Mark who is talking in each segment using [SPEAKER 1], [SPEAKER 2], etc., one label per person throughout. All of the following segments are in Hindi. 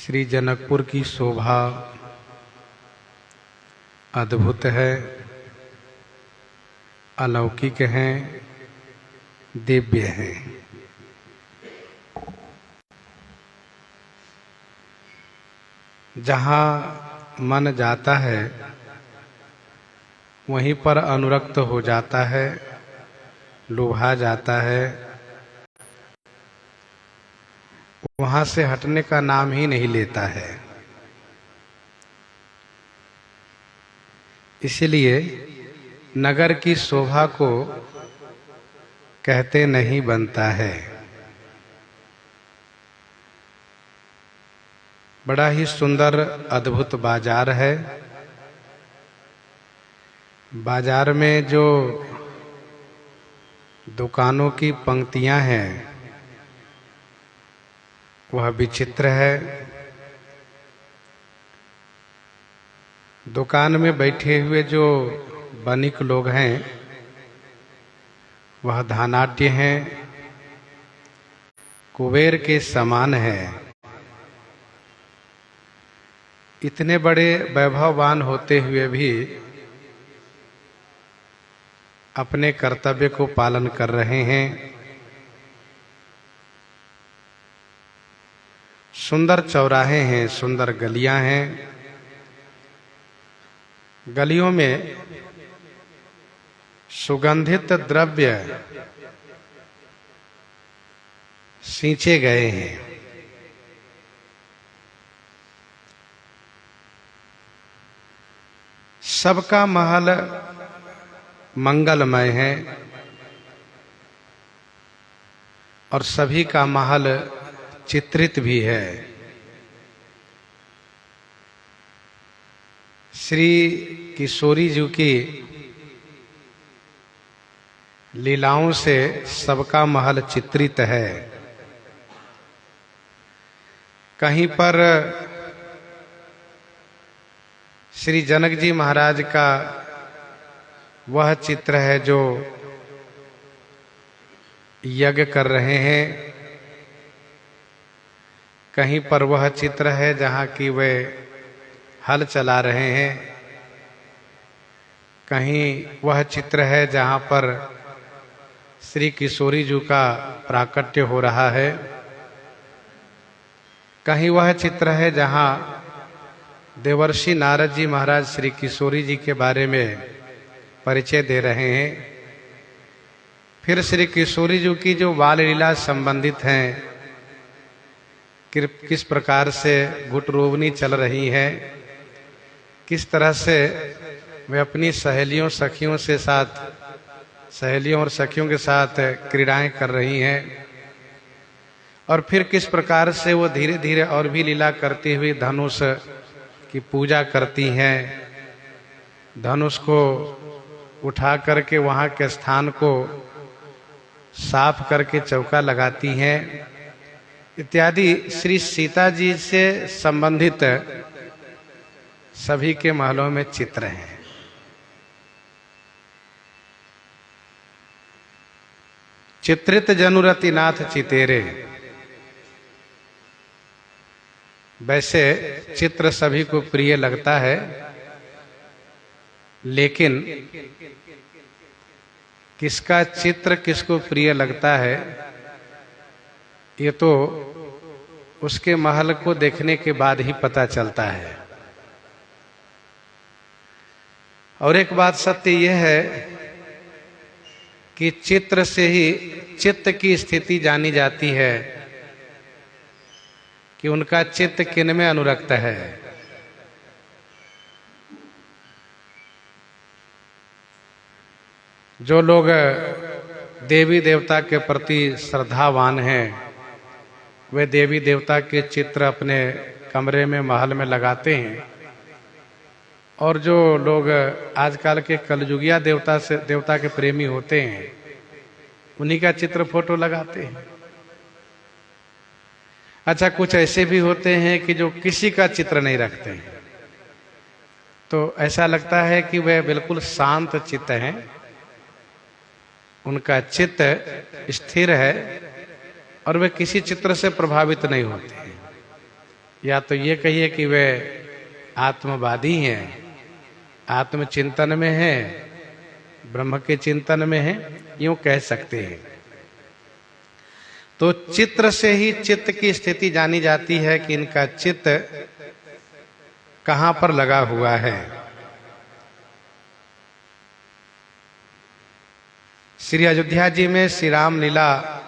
[SPEAKER 1] श्री जनकपुर की शोभा अद्भुत है, अलौकिक है, दिव्य है। जहाँ मन जाता है वहीं पर अनुरक्त हो जाता है, लुभा जाता है, वहाँ से हटने का नाम ही नहीं लेता है। इसलिए नगर की शोभा को कहते नहीं बनता है। बड़ा ही सुंदर अद्भुत बाजार है। बाजार में जो दुकानों की पंक्तियां हैं वह विचित्र है। दुकान में बैठे हुए जो बनिक लोग हैं वह धनाढ्य हैं, कुबेर के समान है। इतने बड़े वैभववान होते हुए भी अपने कर्तव्य को पालन कर रहे हैं। सुंदर चौराहे हैं, सुंदर गलियां हैं। गलियों में सुगंधित द्रव्य सींचे गए हैं। सबका महल मंगलमय है और सभी का महल चित्रित भी है। श्री किशोरी जी की लीलाओं से सबका महल चित्रित है। कहीं पर श्री जनक जी महाराज का वह चित्र है जो यज्ञ कर रहे हैं, कहीं पर वह चित्र है जहाँ की वे हल चला रहे हैं, कहीं वह चित्र है जहाँ पर श्री किशोरी जी का प्राकट्य हो रहा है, कहीं वह चित्र है जहाँ देवर्षि नारद जी महाराज श्री किशोरी जी के बारे में परिचय दे रहे हैं। फिर श्री किशोरी जी की जो बाल लीला संबंधित हैं, किस प्रकार से गुटरोवनी चल रही है, किस तरह से वे अपनी सहेलियों और सखियों के साथ क्रीड़ाएं कर रही हैं, और फिर किस प्रकार से वो धीरे धीरे और भी लीला करती हुई धनुष की पूजा करती हैं, धनुष को उठा करके वहाँ के स्थान को साफ करके चौका लगाती हैं इत्यादि। श्री सीता जी से संबंधित सभी के महलों में चित्र हैं। चित्रित जनुरति नाथ चितेरे। वैसे चित्र सभी को प्रिय लगता है, लेकिन किसका चित्र किसको प्रिय लगता है ये तो उसके महल को देखने के बाद ही पता चलता है। और एक बात सत्य यह है कि चित्र से ही चित्त की स्थिति जानी जाती है कि उनका चित्त किन में अनुरक्त है। जो लोग देवी देवता के प्रति श्रद्धावान हैं वे देवी देवता के चित्र अपने कमरे में महल में लगाते हैं, और जो लोग आजकल के कलयुगिया देवता के प्रेमी होते हैं उन्हीं का चित्र फोटो लगाते हैं। अच्छा, कुछ ऐसे भी होते हैं कि जो किसी का चित्र नहीं रखते हैं, तो ऐसा लगता है कि वह बिल्कुल शांत चित्त हैं, उनका चित्त स्थिर है और वे किसी चित्र से प्रभावित नहीं होते हैं। या तो ये कहिए कि वे आत्मवादी हैं, आत्मचिंतन में हैं, ब्रह्म के चिंतन में हैं, यूं कह सकते हैं। तो चित्र से ही चित्त की स्थिति जानी जाती है कि इनका चित्त कहां पर लगा हुआ है। श्री अयोध्या जी में श्री राम लीला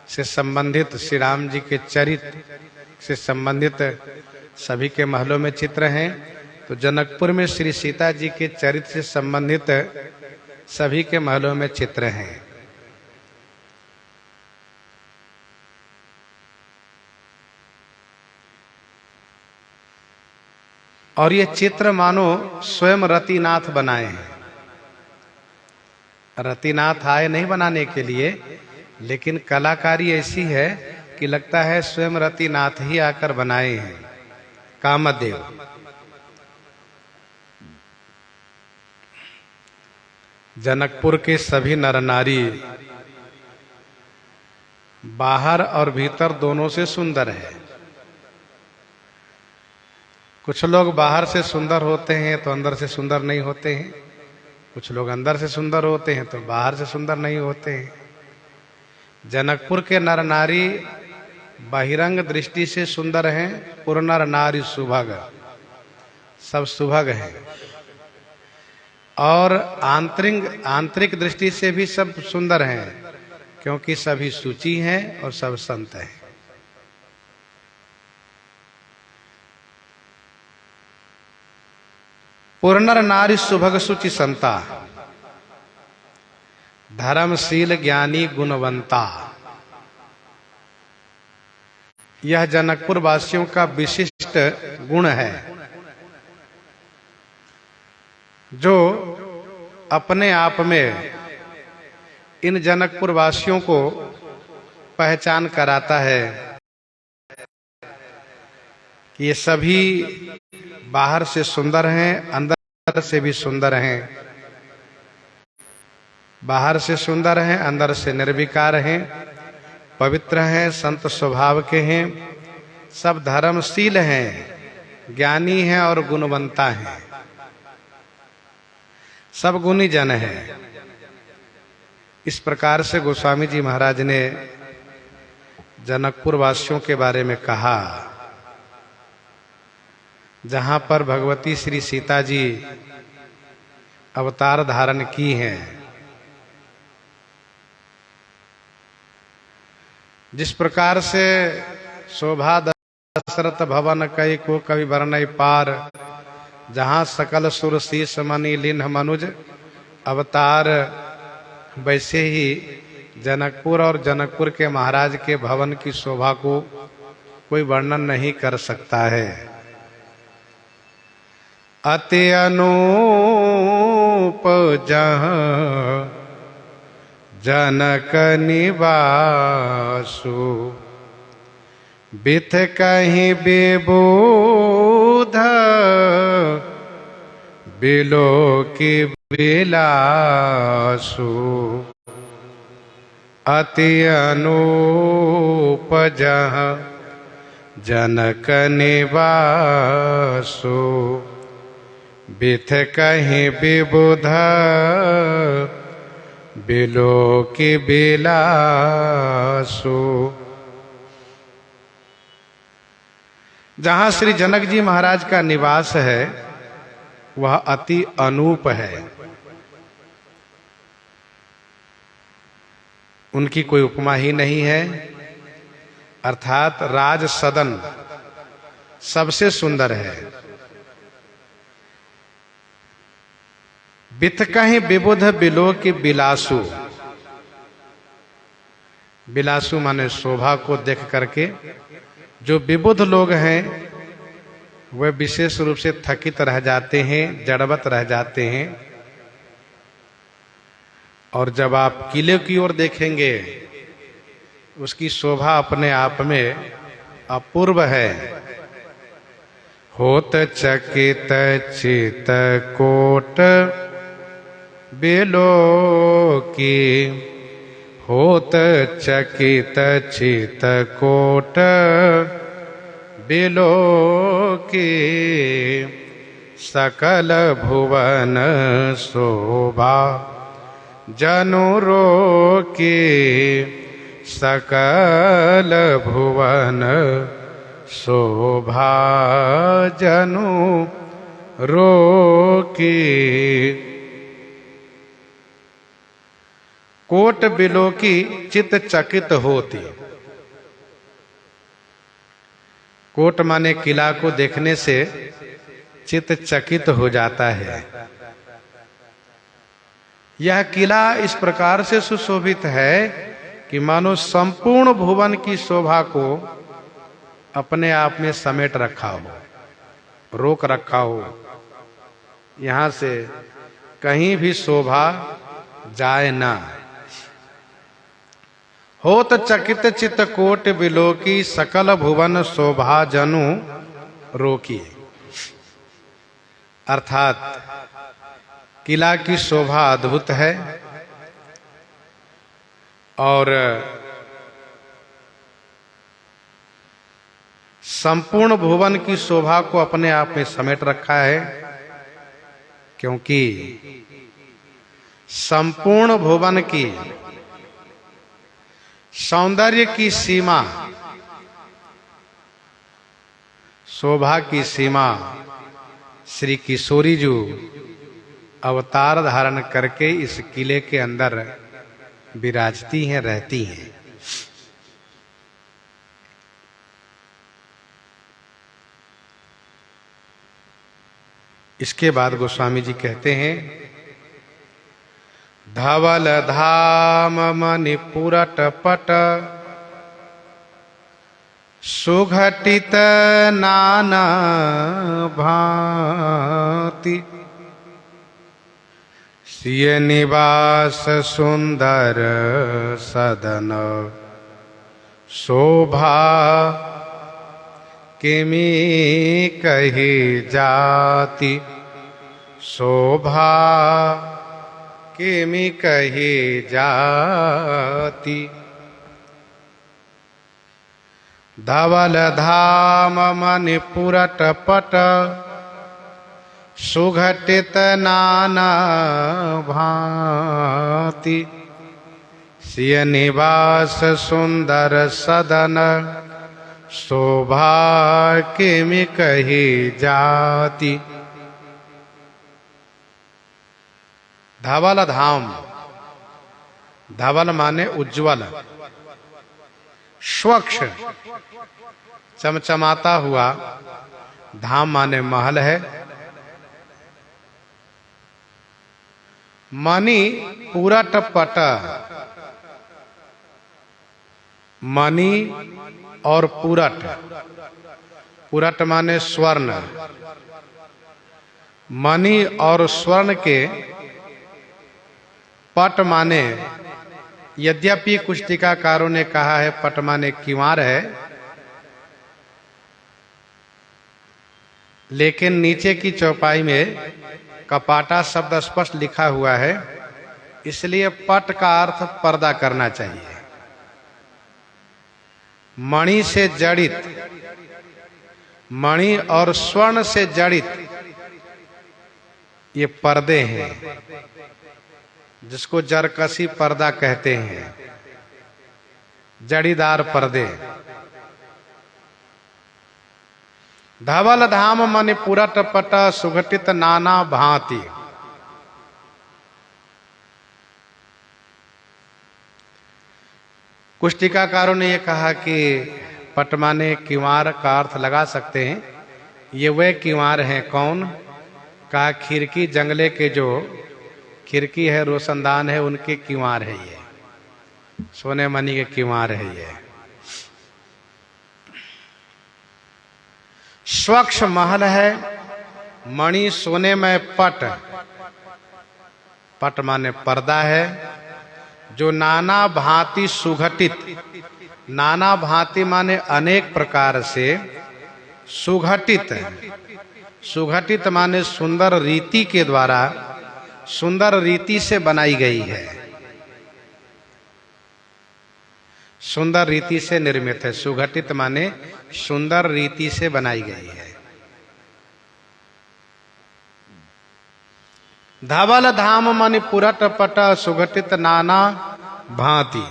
[SPEAKER 1] से संबंधित, श्री राम जी के चरित्र से संबंधित सभी के महलों में चित्र हैं। तो जनकपुर में श्री सीता जी के चरित्र से संबंधित सभी के महलों में चित्र हैं। और ये चित्र मानो स्वयं रतिनाथ बनाए हैं। रतिनाथ आए नहीं बनाने के लिए, लेकिन कलाकारी ऐसी है कि लगता है स्वयं रतिनाथ ही आकर बनाए हैं। कामदेव जनकपुर के सभी नर नारी बाहर और भीतर दोनों से सुंदर है। कुछ लोग बाहर से सुंदर होते हैं तो अंदर से सुंदर नहीं होते हैं, कुछ लोग अंदर से सुंदर होते हैं तो बाहर से सुंदर नहीं होते हैं। जनकपुर के नर नारी बहिरंग दृष्टि से सुंदर हैं, पुर नर नारी सुभग, सब सुभग हैं। और आंतरिक दृष्टि से भी सब सुंदर हैं, क्योंकि सभी सूची हैं और सब संत हैं। पुरनर नारी सुभग सुचि संता, धर्मशील ज्ञानी गुणवंता। यह जनकपुर वासियों का विशिष्ट गुण है, जो अपने आप में इन जनकपुर वासियों को पहचान कराता है कि ये सभी बाहर से सुंदर हैं, अंदर से भी सुंदर हैं। बाहर से सुंदर हैं, अंदर से निर्विकार हैं, पवित्र हैं, संत स्वभाव के हैं, सब धर्मशील हैं, ज्ञानी हैं और गुणवंता हैं, सब गुणी जन हैं। इस प्रकार से गोस्वामी जी महाराज ने जनकपुर वासियों के बारे में कहा। जहां पर भगवती श्री सीता जी अवतार धारण की हैं, जिस प्रकार से शोभा दशरथ भवन कई को कवि वर्णय पार, जहां सकल सुर शीस मणि लिन्ह मनुज अवतार, वैसे ही जनकपुर और जनकपुर के महाराज के भवन की शोभा को कोई वर्णन नहीं कर सकता है। अति अनूप जहाँ जनक निवासु, बिथ कहीं विबुध बिलो की बिलासु। अति अनूप जहाँ जनक निवासु, बिथ कहीं विबुध बिलो की बिलासु। जहां श्री जनक जी महाराज का निवास है वह अति अनूप है, उनकी कोई उपमा ही नहीं है। अर्थात राज सदन सबसे सुंदर है। बिथ कहीं विबुध बिलो की बिलासु, बिलासु माने शोभा को देख करके जो विबुध लोग हैं वह विशेष रूप से थकित रह जाते हैं, जड़वत रह जाते हैं। और जब आप किले की ओर देखेंगे उसकी शोभा अपने आप में अपूर्व है। होत चकित चित कोट बिलो की, होत चकित चित कोट बिलो के सकल भुवन शोभा जनु रोके सकल भुवन शोभा जनु रोके। कोट बिलो की चित चकित होती। कोट माने किला को देखने से चित चकित हो जाता है। यह किला इस प्रकार से सुशोभित है कि मानो संपूर्ण भुवन की शोभा को अपने आप में समेट रखा हो, रोक रखा हो। यहां से कहीं भी शोभा जाए ना। होत चकित चित कोट बिलो की सकल भुवन शोभा जनु रोकी। अर्थात किला की शोभा अद्भुत है और संपूर्ण भुवन की शोभा को अपने आप में समेट रखा है, क्योंकि संपूर्ण भुवन की सौंदर्य की सीमा, शोभा की सीमा श्री किशोरी जी अवतार धारण करके इस किले के अंदर विराजती हैं, रहती हैं। इसके बाद गोस्वामी जी कहते हैं, धवल धाम मणिपुरट पट सुघटित नाना भांति सिय निवास सुंदर सदन शोभा किमी कही जाति शोभा किमी कही जाति। धवल धाम मणिपुरट पट सुघटित नाना भांति सिय निवास सुंदर सदन शोभा किमि कही जाति। धवल धाम, धवल माने उज्जवल, स्वच्छ चमचमाता हुआ, धाम माने महल है। मणि पूरट पट, मणि और पूरट, पूरट माने स्वर्ण, मणि और स्वर्ण के पट माने, यद्यपि कुछ टीकाकारों ने कहा है पट माने किवाड़ है, लेकिन नीचे की चौपाई में कपाटा शब्द स्पष्ट लिखा हुआ है, इसलिए पट का अर्थ पर्दा करना चाहिए। मणि से जड़ित, मणि और स्वर्ण से जड़ित ये पर्दे हैं, जिसको जरकसी पर्दा कहते हैं, जड़ीदार पर्दे। धवल धाम मणिपुरट पट सुघटित नाना भांति। कुछ टीकाकारों ने यह कहा कि पट माने किवाड़ का अर्थ लगा सकते हैं। ये वे किवाड़ हैं कौन? कहा खिड़की, जंगले के जो खिड़की है, रोशनदान है, उनके किवाड़ है ये, सोने मणि के किवाड़ है ये। स्वच्छ महल है, मणि सोने में पट, पट माने पर्दा है, जो नाना भांति सुघटित, नाना भांति माने अनेक प्रकार से, सुघटित, सुघटित माने सुंदर रीति के द्वारा, सुंदर रीति से बनाई गई है। सुंदर रीति से निर्मित है। सुघटित माने सुंदर रीति से बनाई गई है। धवल धाम मणि पुरट पट सुघटित नाना भांति।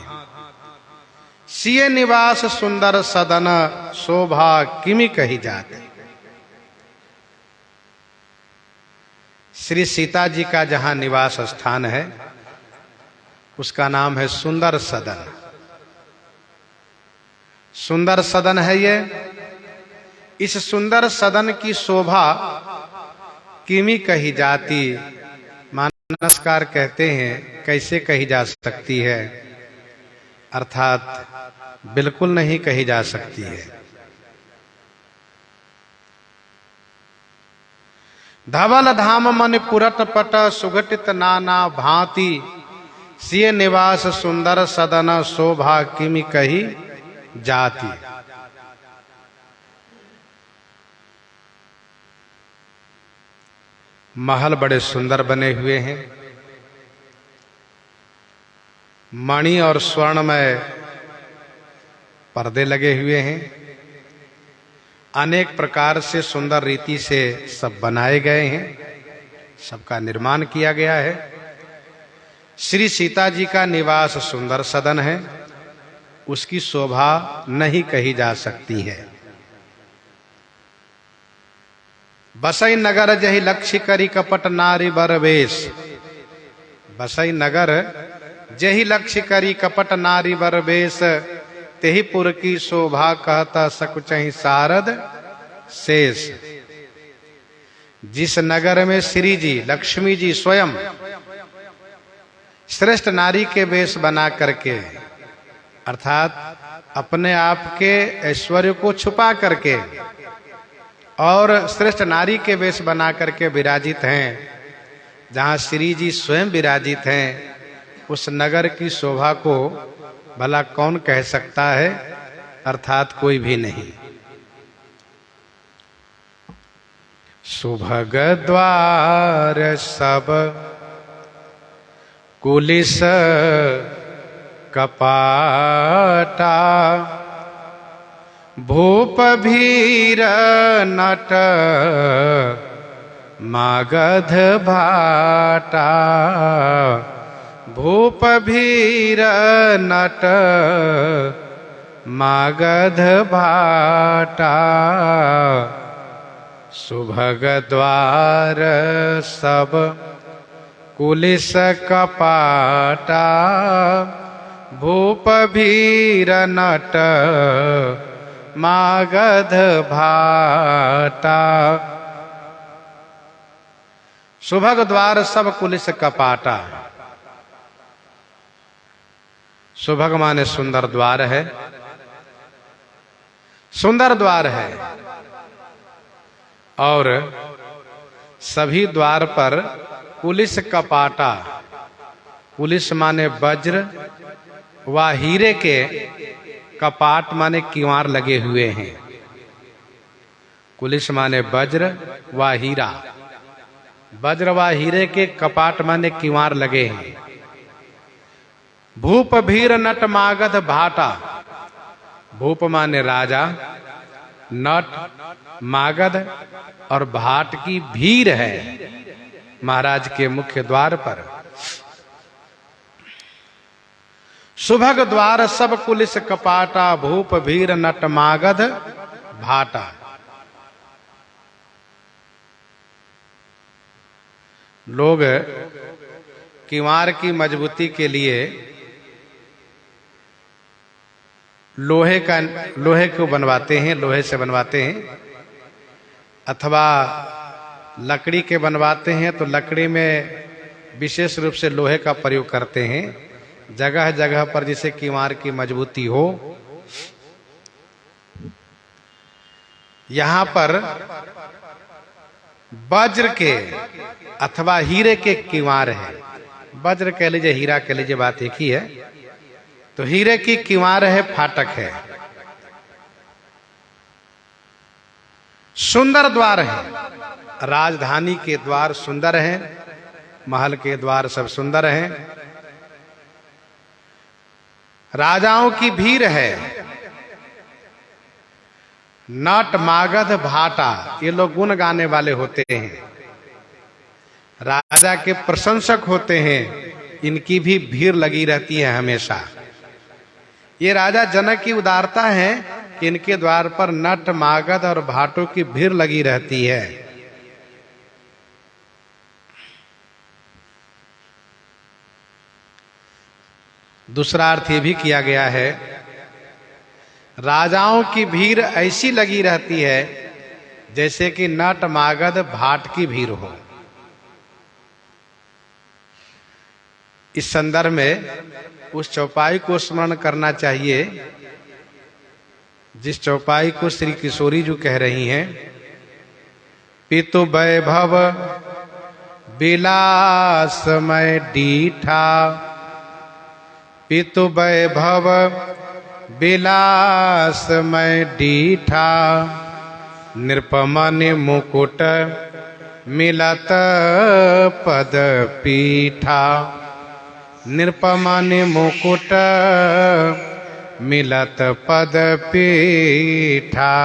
[SPEAKER 1] सिय निवास सुंदर सदन शोभा किमि कही जाती। श्री सीता जी का जहां निवास स्थान है उसका नाम है सुंदर सदन। सुंदर सदन है ये। इस सुंदर सदन की शोभा किमि कही जाती। मानसकार कहते हैं कैसे कही जा सकती है, अर्थात बिल्कुल नहीं कही जा सकती है। धवल धाम मन पुरट पट सुघटित नाना भांति। सिय निवास सुंदर सदन शोभा किमि कही जाती। महल बड़े सुंदर बने हुए हैं। मणि और स्वर्णमय पर्दे लगे हुए हैं। अनेक प्रकार से सुंदर रीति से सब बनाए गए हैं। सबका निर्माण किया गया है। श्री सीता जी का निवास सुंदर सदन है। उसकी शोभा नहीं कही जा सकती है। बसई नगर जहि लक्ष्य करी कपट नारी बरवेश। बसई नगर जहि लक्ष्य करी कपट नारी बरवेश। तेहि पुर की शोभा कहता सकुचहि सारद शेष। जिस नगर में श्री जी लक्ष्मी जी स्वयं श्रेष्ठ नारी के वेश बना करके, अर्थात अपने आप के ऐश्वर्य को छुपा करके और श्रेष्ठ नारी के वेश बना करके विराजित हैं, जहाँ श्री जी स्वयं विराजित हैं, उस नगर की शोभा को भला कौन कह सकता है, अर्थात कोई भी नहीं। सुभग द्वार सब कुलिस कपाटा। भूप भीर नट मागध भाटा। भूप भीर नट मागध भाटा। सुभग द्वार सब कुलिस कपाटा। भूप भीर नट मागध भाटा। सुभग द्वार सब कुलिस कपाटा। सुभग माने सुंदर द्वार है। सुंदर द्वार है और सभी द्वार पर कुलिस कपाटा। कुलिस माने वज्र व हीरे के, कपाट माने किवाड़ लगे हुए हैं। कुलिस माने वज्र व हीरा। वज्र व हीरे के कपाट माने किवाड़ लगे हैं। भूप भीर नट मागध भाटा। भूप माने राजा, नट मागध और भाट की भीड़ है महाराज के मुख्य द्वार पर। सुभग द्वार सब कुलिस कपाटा। भूप भीर नट मागध भाटा। लोग किवाड़ की मजबूती के लिए लोहे को बनवाते हैं, लोहे से बनवाते हैं, अथवा लकड़ी के बनवाते हैं तो लकड़ी में विशेष रूप से लोहे का प्रयोग करते हैं। जगह जगह पर जिसे किवाड़ की मजबूती हो। यहां पर वज्र के अथवा हीरे के किवाड़ है। वज्र कह लीजिए, हीरा कह लीजिए, बात एक ही है। तो हीरे की किवाड़ है, फाटक है। सुंदर द्वार है। राजधानी के द्वार सुंदर हैं, महल के द्वार सब सुंदर हैं। राजाओं की भीड़ है। नट मागध भाटा, ये लोग गुण गाने वाले होते हैं, राजा के प्रशंसक होते हैं, इनकी भी भीड़ लगी रहती है हमेशा। ये राजा जनक की उदारता है कि इनके द्वार पर नट मागध और भाटों की भीड़ लगी रहती है। दूसरा अर्थ ये भी किया गया है, राजाओं की भीड़ ऐसी लगी रहती है जैसे कि नट मागध भाट की भीड़ हो। इस संदर्भ में उस चौपाई को स्मरण करना चाहिए जिस चौपाई को श्री किशोरी जी कह रही हैं, पितु वैभव विलासमय डीठा, पितु वैभव विलासमय डीठा, नृपमन मुकुट मिलत पद पीठा, नृपमन मुकुट मिलत पद पीठा।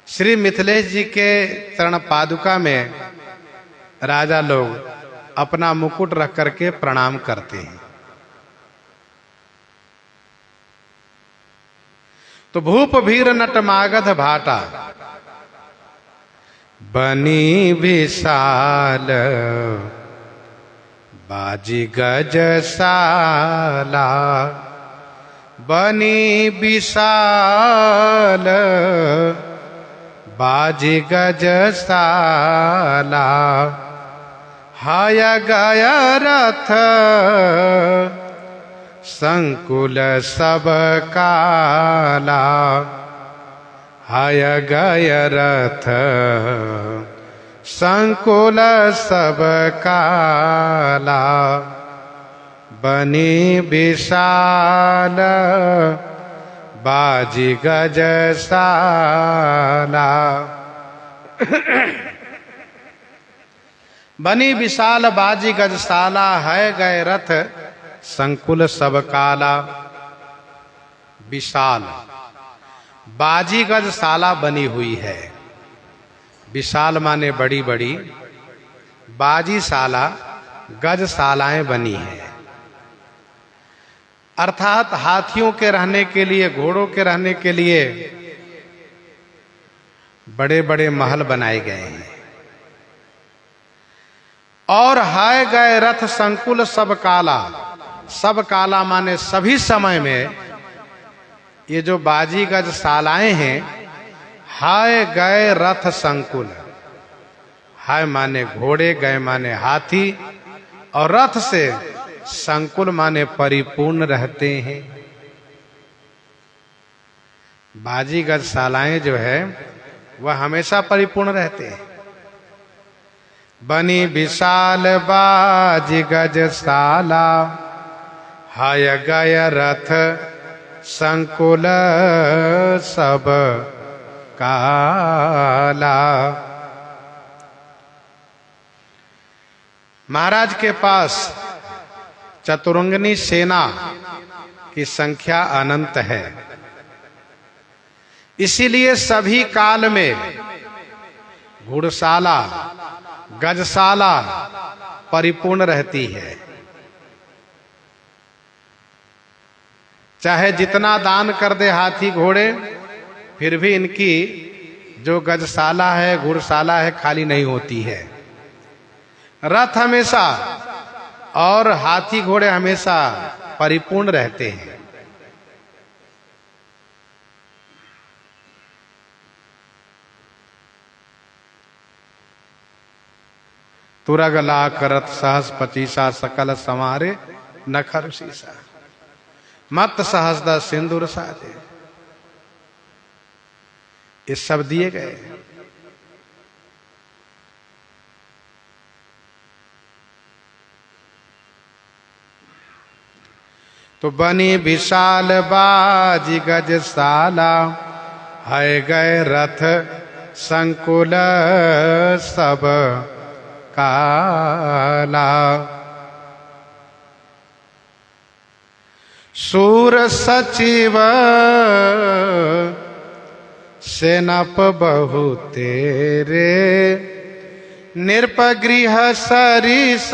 [SPEAKER 1] श्री मिथिलेश जी के चरण पादुका में राजा लोग अपना मुकुट रख करके प्रणाम करते हैं। तो भूप भीर नट मागध भाटा, बनी विशाल बाजी गजसाला, बनी विशाल बाजी गजसाला, हाय गय रथ संकुल सब काला, हाय गय रथ संकुल सब काला, बनी विशाल बाजी गजसाला। बनी विशाल बाजी गजसाला, है गए रथ संकुल सब काला। विशाल बाजी गजशाला बनी हुई है। विशाल माने बड़ी बड़ी, बाजीशाला गजशालाएं बनी है, अर्थात हाथियों के रहने के लिए, घोड़ों के रहने के लिए बड़े बड़े महल बनाए गए हैं। और हाय गए रथ संकुल सब काला, सब काला माने सभी समय में ये जो बाजी गजशालाएं हैं, हाय गए रथ संकुल, हाय माने घोड़े, गए माने हाथी, और रथ से संकुल माने परिपूर्ण रहते हैं। बाजी गजशालाएं जो है वह हमेशा परिपूर्ण रहते हैं। बनी विशाल बाजी गजशाला, हाय गय रथ संकुल सब काला। महाराज के पास चतुरंगनी सेना की संख्या अनंत है, इसीलिए सभी काल में घुड़शाला गजशाला परिपूर्ण रहती है। चाहे जितना दान कर दे हाथी घोड़े, फिर भी इनकी जो गजशाला है, घुड़शाला है, खाली नहीं होती है। रथ हमेशा और हाथी घोड़े हमेशा परिपूर्ण रहते हैं। तुरग लाख रथ सहस पचीसा, सकल समारे नखर शीसा, मत सहस द सिंदूर साजे। ये सब दिए गए। तो बनी विशाल बाजी गजशाला, है गए रथ संकुल सब काला। सूर सचिव सेनाप बहु तेरे, नृपगृह सरिस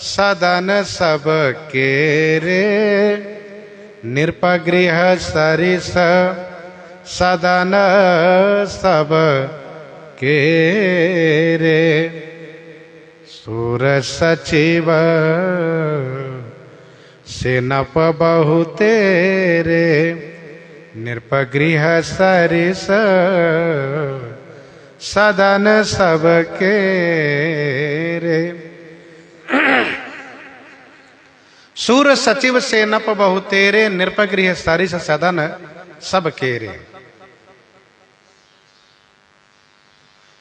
[SPEAKER 1] सदन सब केरे, नृपगृह सरिस सदन सब केरे, सूर सचिव सेनप बहु तेरे, नृपगृह सरिस सदन सब केरे। सूर सचिव सेनप बहु तेरे, नृपगृह सरिस सदन सब केरे।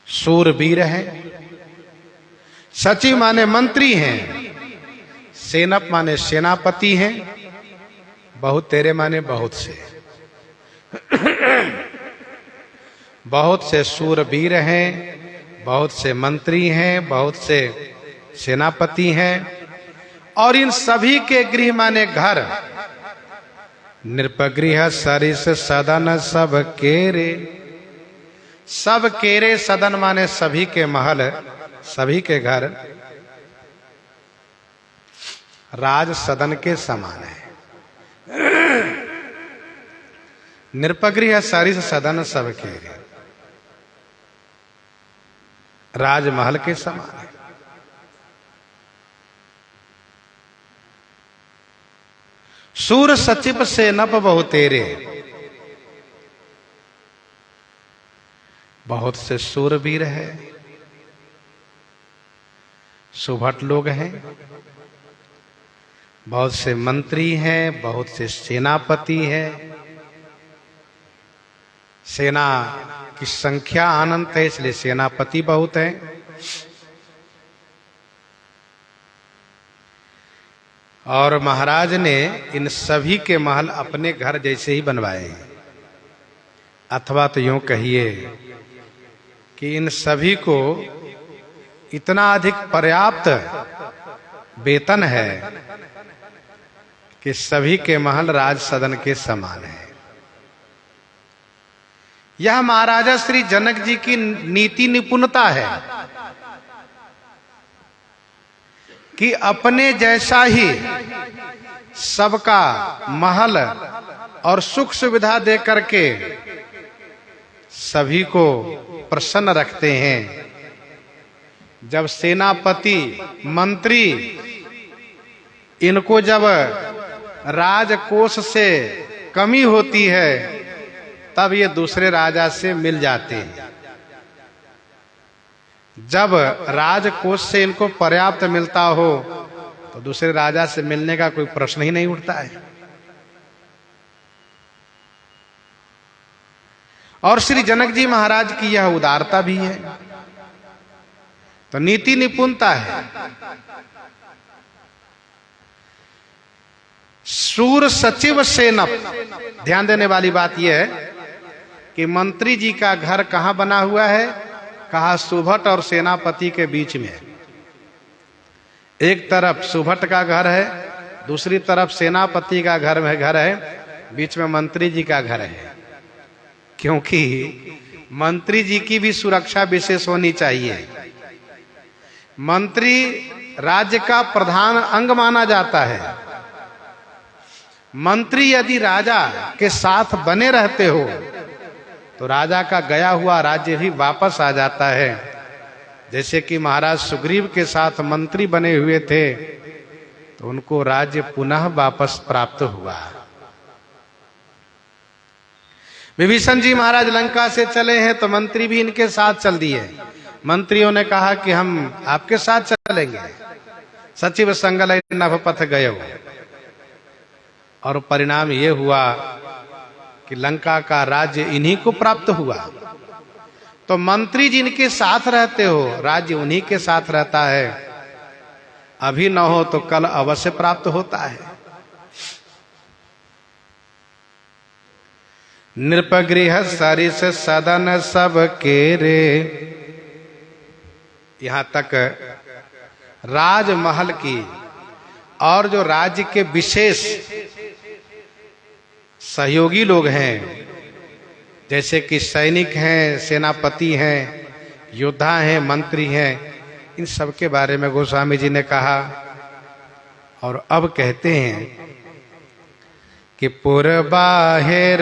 [SPEAKER 1] सूरवीर है, सचिव माने मंत्री हैं, सेनप माने सेनापति हैं, बहुत तेरे माने बहुत से। बहुत से सूरवीर हैं, बहुत से मंत्री हैं, बहुत से सेनापति हैं, और इन सभी के गृह माने घर। नृपगृह सरिस सदन सब केरे, सब केरे सदन माने सभी के महल, सभी के घर राज सदन के समान है। नृपगृह सरिस सदन सब केरे, राजमहल के समान है। सूर सचिव सेनप बहु तेरे, बहुत से सूरवीर है, सुभट लोग हैं, बहुत से मंत्री हैं, बहुत से सेनापति हैं। सेना की संख्या अनंत है, इसलिए सेनापति बहुत हैं। और महाराज ने इन सभी के महल अपने घर जैसे ही बनवाए हैं, अथवा तो यूं कहिए कि इन सभी को इतना अधिक पर्याप्त वेतन है कि सभी के महल राज सदन के समान है। यह महाराजा श्री जनक जी की नीति निपुणता है कि अपने जैसा ही सबका महल और सुख सुविधा दे करके सभी को प्रसन्न रखते हैं। जब सेनापति मंत्री इनको जब राजकोष से कमी होती है तब ये दूसरे राजा से मिल जाते हैं। जब राजकोष से इनको पर्याप्त मिलता हो तो दूसरे राजा से मिलने का कोई प्रश्न ही नहीं उठता है। और श्री जनक जी महाराज की यह उदारता भी है, तो नीति निपुणता है। सूर सचिव सेनप, ध्यान देने वाली बात यह है कि मंत्री जी का घर कहां बना हुआ है, कहा सुभट और सेनापति के बीच में। एक तरफ सुभट का घर है, दूसरी तरफ सेनापति का घर है, बीच में मंत्री जी का घर है। क्योंकि मंत्री जी की भी सुरक्षा विशेष होनी चाहिए। मंत्री राज्य का प्रधान अंग माना जाता है। मंत्री यदि राजा के साथ बने रहते हो तो राजा का गया हुआ राज्य भी वापस आ जाता है। जैसे कि महाराज सुग्रीव के साथ मंत्री बने हुए थे तो उनको राज्य पुनः वापस प्राप्त हुआ। विभीषण जी महाराज लंका से चले हैं तो मंत्री भी इनके साथ चल दिए। मंत्रियों ने कहा कि हम आपके साथ चलेंगे। सचिव संगल नभ पथ गयो, और परिणाम ये हुआ कि लंका का राज्य इन्हीं को प्राप्त हुआ। तो मंत्री जिनके साथ रहते हो राज्य उन्हीं के साथ रहता है। अभी न हो तो कल अवश्य प्राप्त होता है। नृपगृह सरिस सदन सब केरे, यहां तक राजमहल की और जो राज्य के विशेष सहयोगी लोग हैं, जैसे कि सैनिक हैं, सेनापति हैं, योद्धा हैं, मंत्री हैं, इन सब के बारे में गोस्वामी जी ने कहा। और अब कहते हैं कि पुरबाहिर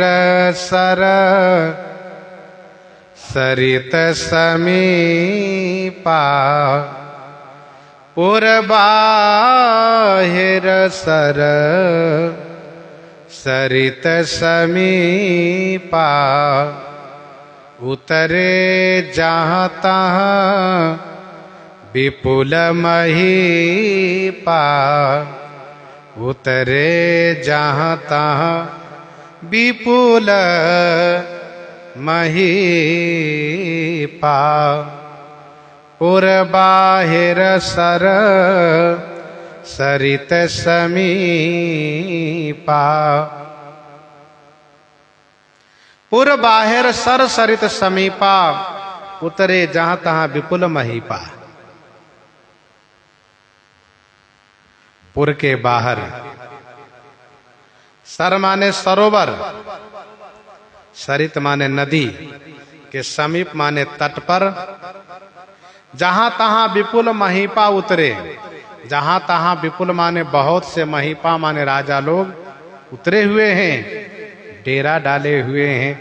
[SPEAKER 1] सर सरित समीपा, पुरबाहिर सर सरित समीपा, उतरे जहाँ तहाँ विपुल महीपा, उतरे जहाँ तहाँ विपुल महीपा, पुरबाहिर सर सरित समीपा। पुरबाहिर सर सरित समीपा, उतरे जहाँ तहाँ विपुल महीपा। पुर के बाहर, सर माने सरोवर, सरित माने नदी के समीप माने तट पर, जहां तहां विपुल महीपा उतरे, जहां तहां विपुल माने बहुत से, महीपा माने राजा लोग उतरे हुए हैं, डेरा डाले हुए हैं।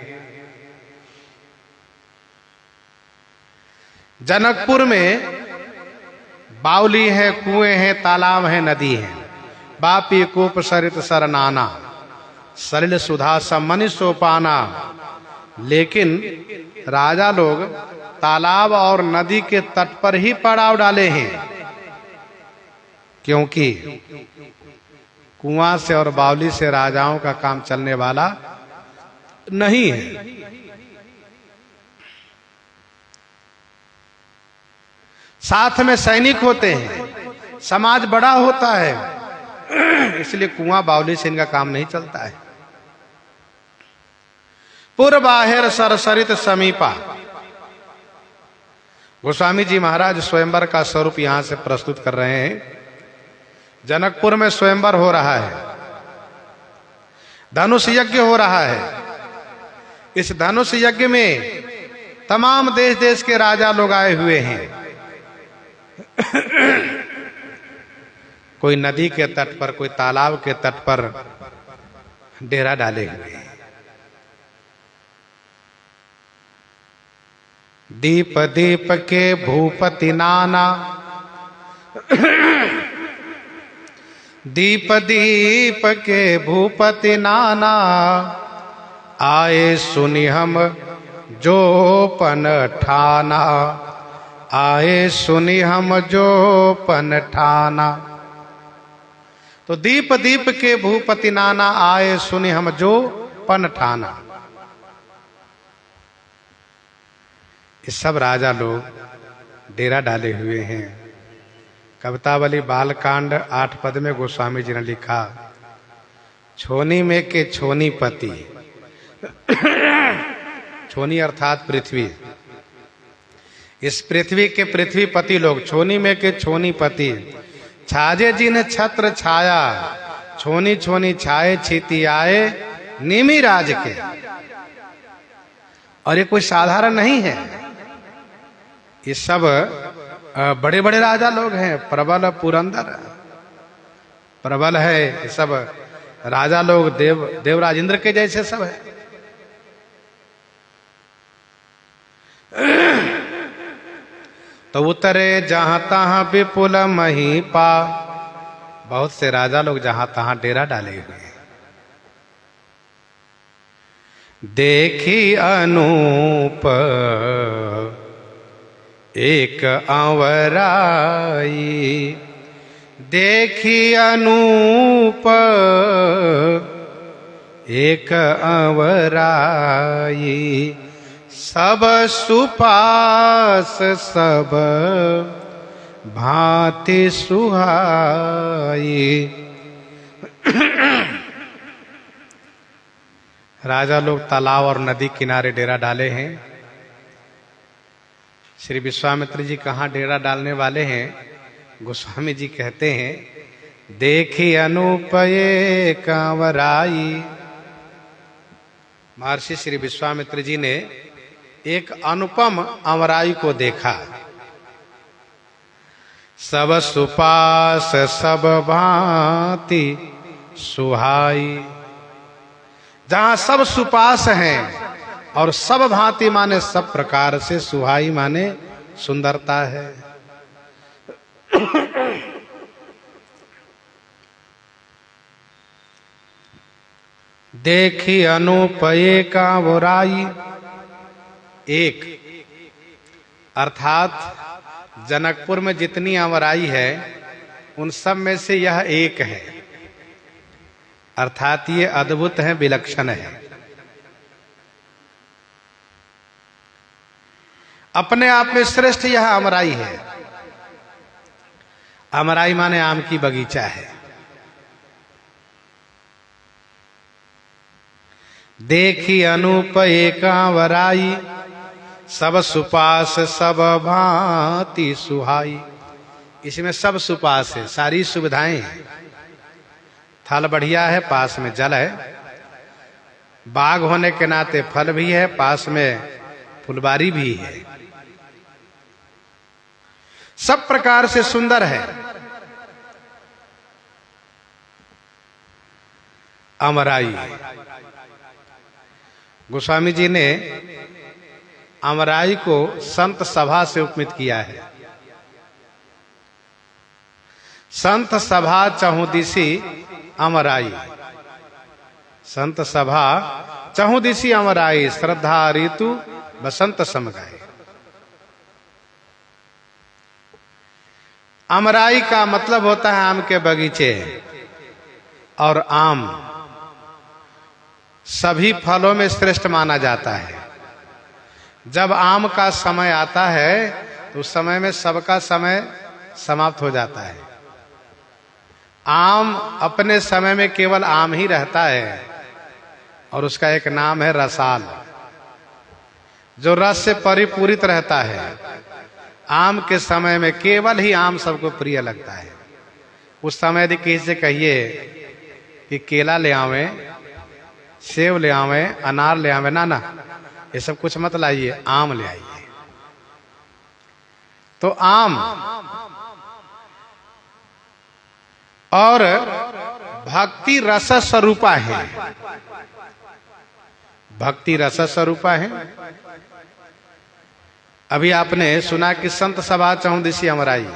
[SPEAKER 1] जनकपुर में बावली है, कुएं हैं, तालाब है, नदी है। बापी कूप सरित सरनाना, सलिल सुधा सम्मनि सोपाना। लेकिन राजा लोग तालाब और नदी के तट पर ही पड़ाव डाले हैं, क्योंकि कुआं से और बावली से राजाओं का काम चलने वाला नहीं है। साथ में सैनिक होते हैं, समाज बड़ा होता है, इसलिए कुआं बावली से इनका काम नहीं चलता है। पुरबाहिर सर सरित समीपा। गोस्वामी जी महाराज स्वयंवर का स्वरूप यहां से प्रस्तुत कर रहे हैं। जनकपुर में स्वयंवर हो रहा है, धनुष यज्ञ हो रहा है। इस धनुष यज्ञ में तमाम देश देश के राजा लोग आए हुए हैं। कोई नदी के तट पर, कोई तालाब के तट पर डेरा डाले हुए हैं। दीप दीप के भूपति नाना, दीप दीप के भूपति नाना, आए सुनि हम जो पन ठाना, आए सुनि हम जो पन ठाना। तो दीप दीप के भूपति नाना, आए सुनि हम जो पन ठाना। ये सब राजा लोग डेरा डाले हुए हैं। कवितावली बालकांड 8 पद में गोस्वामी जी ने लिखा, छोनी में के छोनी पति, छोनी अर्थात पृथ्वी, इस पृथ्वी के पृथ्वीपति लोग, छोनी में के छोनी पति, छाजे जिन छत्र छाया, छोनी छोनी छाए छीती आए निमि राज के। और ये कोई साधारण नहीं है, ये सब बड़े बड़े राजा लोग हैं। प्रबल पुरंदर प्रबल है, ये सब राजा लोग देवराज इंद्र के जैसे सब है। तो उतरे जहां तहां विपुल महीपा, बहुत से राजा लोग जहां तहां डेरा डाले हुए हैं। देखी अनूप एक अंवराई, देखी अनूप एक अंवराई, सब सुपास सब भांति सुहाई। राजा लोग तालाब और नदी किनारे डेरा डाले हैं। श्री विश्वामित्र जी कहाँ डेरा डालने वाले हैं? गोस्वामी जी कहते हैं देखी अनूपये कांवराई। महर्षि श्री विश्वामित्र जी ने एक अनुपम अमराई को देखा। सब सुपास सब भांति सुहाई। जहां सब सुपास हैं और सब भांति माने सब प्रकार से, सुहाई माने सुंदरता है। देखी अनूपये कांवराई। एक अर्थात जनकपुर में जितनी अमराई है उन सब में से यह एक है, अर्थात ये अद्भुत है, विलक्षण है। अपने आप में श्रेष्ठ यह अमराई है। अमराई माने आम की बगीचा है। देखी अनूपये कांवराई। सब सुपास सब भांति सुहाई। इसमें सब सुपास है, सारी सुविधाएं हैं। थल बढ़िया है, पास में जल है, बाग होने के नाते फल भी है, पास में फुलबारी भी है, सब प्रकार से सुंदर है। अमराई। गोस्वामी जी ने अमराई को संत सभा से उपमित किया है। संत सभा चहुदिशी अमराई। संत सभा चहुदिशी अमराई। श्रद्धा ऋतु बसंत समगाई। अमराई का मतलब होता है आम के बगीचे। और आम सभी फलों में श्रेष्ठ माना जाता है। जब आम का समय आता है तो उस समय में सबका समय समाप्त हो जाता है। आम अपने समय में केवल आम ही रहता है और उसका एक नाम है रसाल, जो रस से परिपूरित रहता है। आम के समय में केवल ही आम सबको प्रिय लगता है। उस समय यदि किसी से कहिए कि केला ले आवे, सेब ले आवे, अनार ले आवे, ना ये सब कुछ मत लाइए, आम ले आइए। तो आम और भक्ति रस स्वरूपा है। भक्ति रस स्वरूपा है। अभी आपने सुना कि संत सभा चहुदिशी अमराई।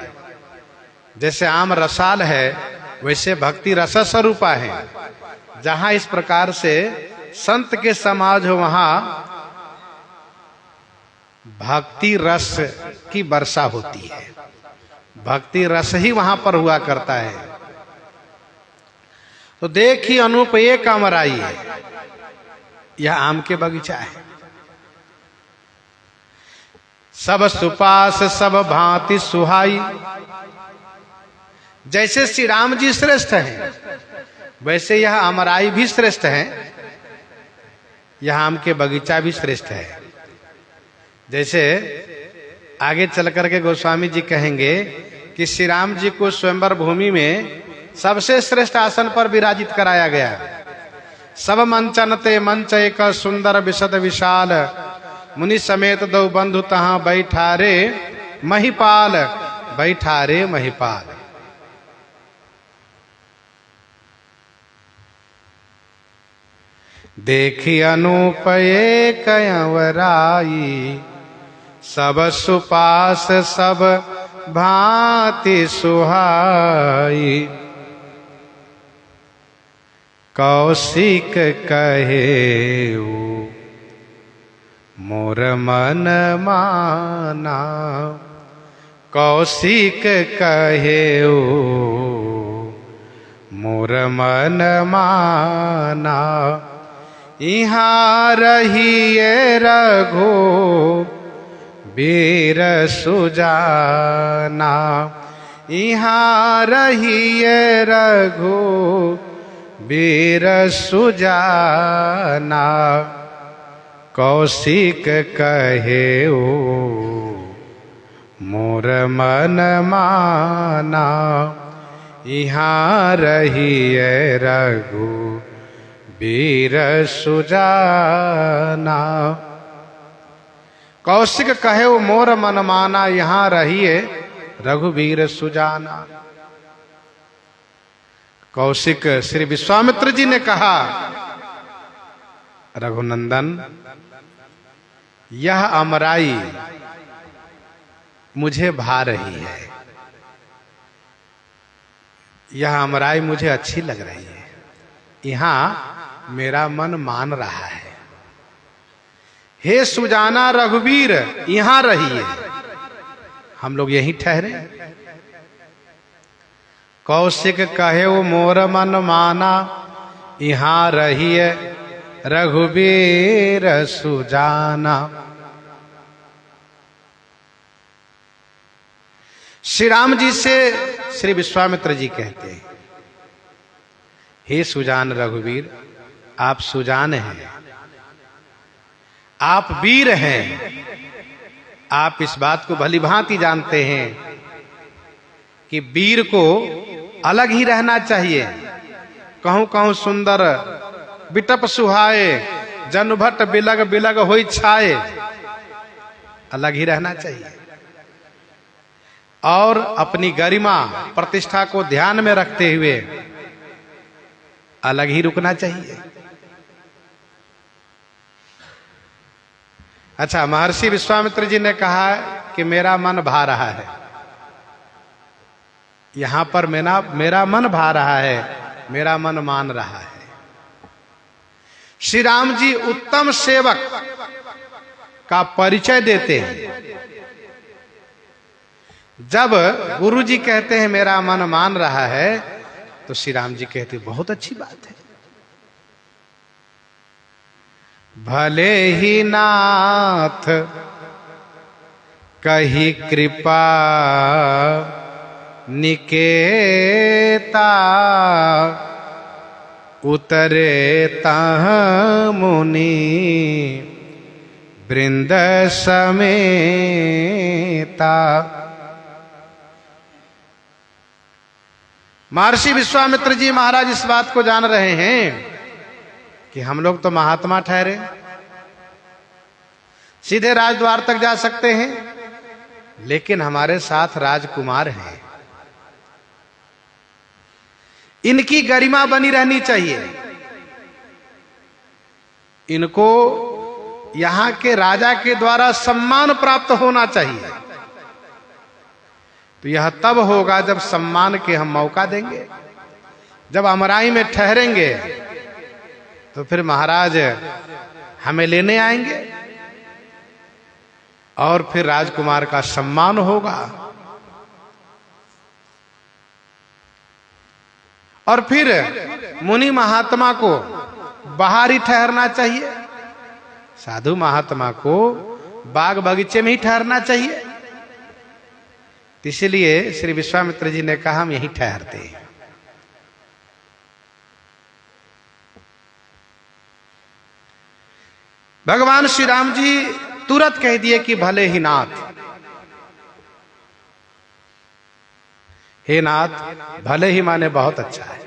[SPEAKER 1] जैसे आम रसाल है वैसे भक्ति रस स्वरूपा है। जहां इस प्रकार से संत के समाज हो वहां भक्ति रस की वर्षा होती है। भक्ति रस ही वहां पर हुआ करता है। तो देखी अनूपये कांवराई है। यह आम के बगीचा है। सब सुपास सब भांति सुहाई। जैसे श्री राम जी श्रेष्ठ हैं वैसे यह अमराई भी श्रेष्ठ है। यह आम के बगीचा भी श्रेष्ठ है। जैसे आगे चल करके गोस्वामी जी कहेंगे कि श्री राम जी को स्वयंवर भूमि में सबसे श्रेष्ठ आसन पर विराजित कराया गया। सब मंचन ते मंच एक सुंदर विशद विशाल। मुनि समेत दो बंधु तहां बैठारे महिपाल। बैठारे महिपाल। देखी अनूपये कांवराई। सब सुपास सब भांति सुहाई। कौशिक कहे मोर मन माना। कौशिक कहे मोर मन माना। यहाँ रहिए रघु वीर सुजाना। यहाँ रहिए रघु वीर सुजाना। कौशिक कहे मोर मन माना। यहाँ रहिए रघुबीर सुजाना। कौशिक कहे वो मोर मन माना, यहाँ रहिए रघुबीर सुजाना। कौशिक श्री विश्वामित्र जी ने कहा, रघुनंदन यह अमराई मुझे भा रही है, यह अमराई मुझे अच्छी लग रही है, यहाँ मेरा मन मान रहा है। हे सुजाना रघुवीर यहाँ रहिए, हम लोग यहीं ठहरे। कौशिक कहे वो मोर मन माना, यहाँ रहिए रघुवीर सुजाना। श्री राम जी से श्री विश्वामित्र जी कहते हैं, हे सुजान रघुवीर, आप सुजान हैं, आप वीर हैं। आप इस बात को भली भांति जानते हैं कि वीर को अलग ही रहना चाहिए। कहूं कहूं सुंदर बिटप सुहाए, जनुभट बिलग बिलग होई छाए, अलग ही रहना चाहिए। और अपनी गरिमा प्रतिष्ठा को ध्यान में रखते हुए अलग ही रुकना चाहिए। अच्छा, महर्षि विश्वामित्र जी ने कहा कि मेरा मन भा रहा है, यहां पर मेरा मन भा रहा है, मेरा मन मान रहा है। श्री राम जी उत्तम सेवक का परिचय देते हैं। जब गुरु जी कहते हैं मेरा मन मान रहा है, तो श्री राम जी कहते हैं बहुत अच्छी बात है। भले ही नाथ कही कृपा निकेता, उतरे तह मुनि वृंद समेता। महर्षि विश्वामित्र जी महाराज इस बात को जान रहे हैं कि हम लोग तो महात्मा ठहरे, सीधे राजद्वार तक जा सकते हैं, लेकिन हमारे साथ राजकुमार हैं, इनकी गरिमा बनी रहनी चाहिए, इनको यहां के राजा के द्वारा सम्मान प्राप्त होना चाहिए। तो यह तब होगा जब सम्मान के हम मौका देंगे, जब अमराई में ठहरेंगे, तो फिर महाराज हमें लेने आएंगे और फिर राजकुमार का सम्मान होगा। और फिर मुनि महात्मा को बाहर ही ठहरना चाहिए, साधु महात्मा को बाग बगीचे में ही ठहरना चाहिए। इसलिए श्री विश्वामित्र जी ने कहा हम यहीं ठहरते हैं। भगवान श्री राम जी तुरंत कह दिए कि भले ही नाथ, हे नाथ, भले ही माने बहुत अच्छा है।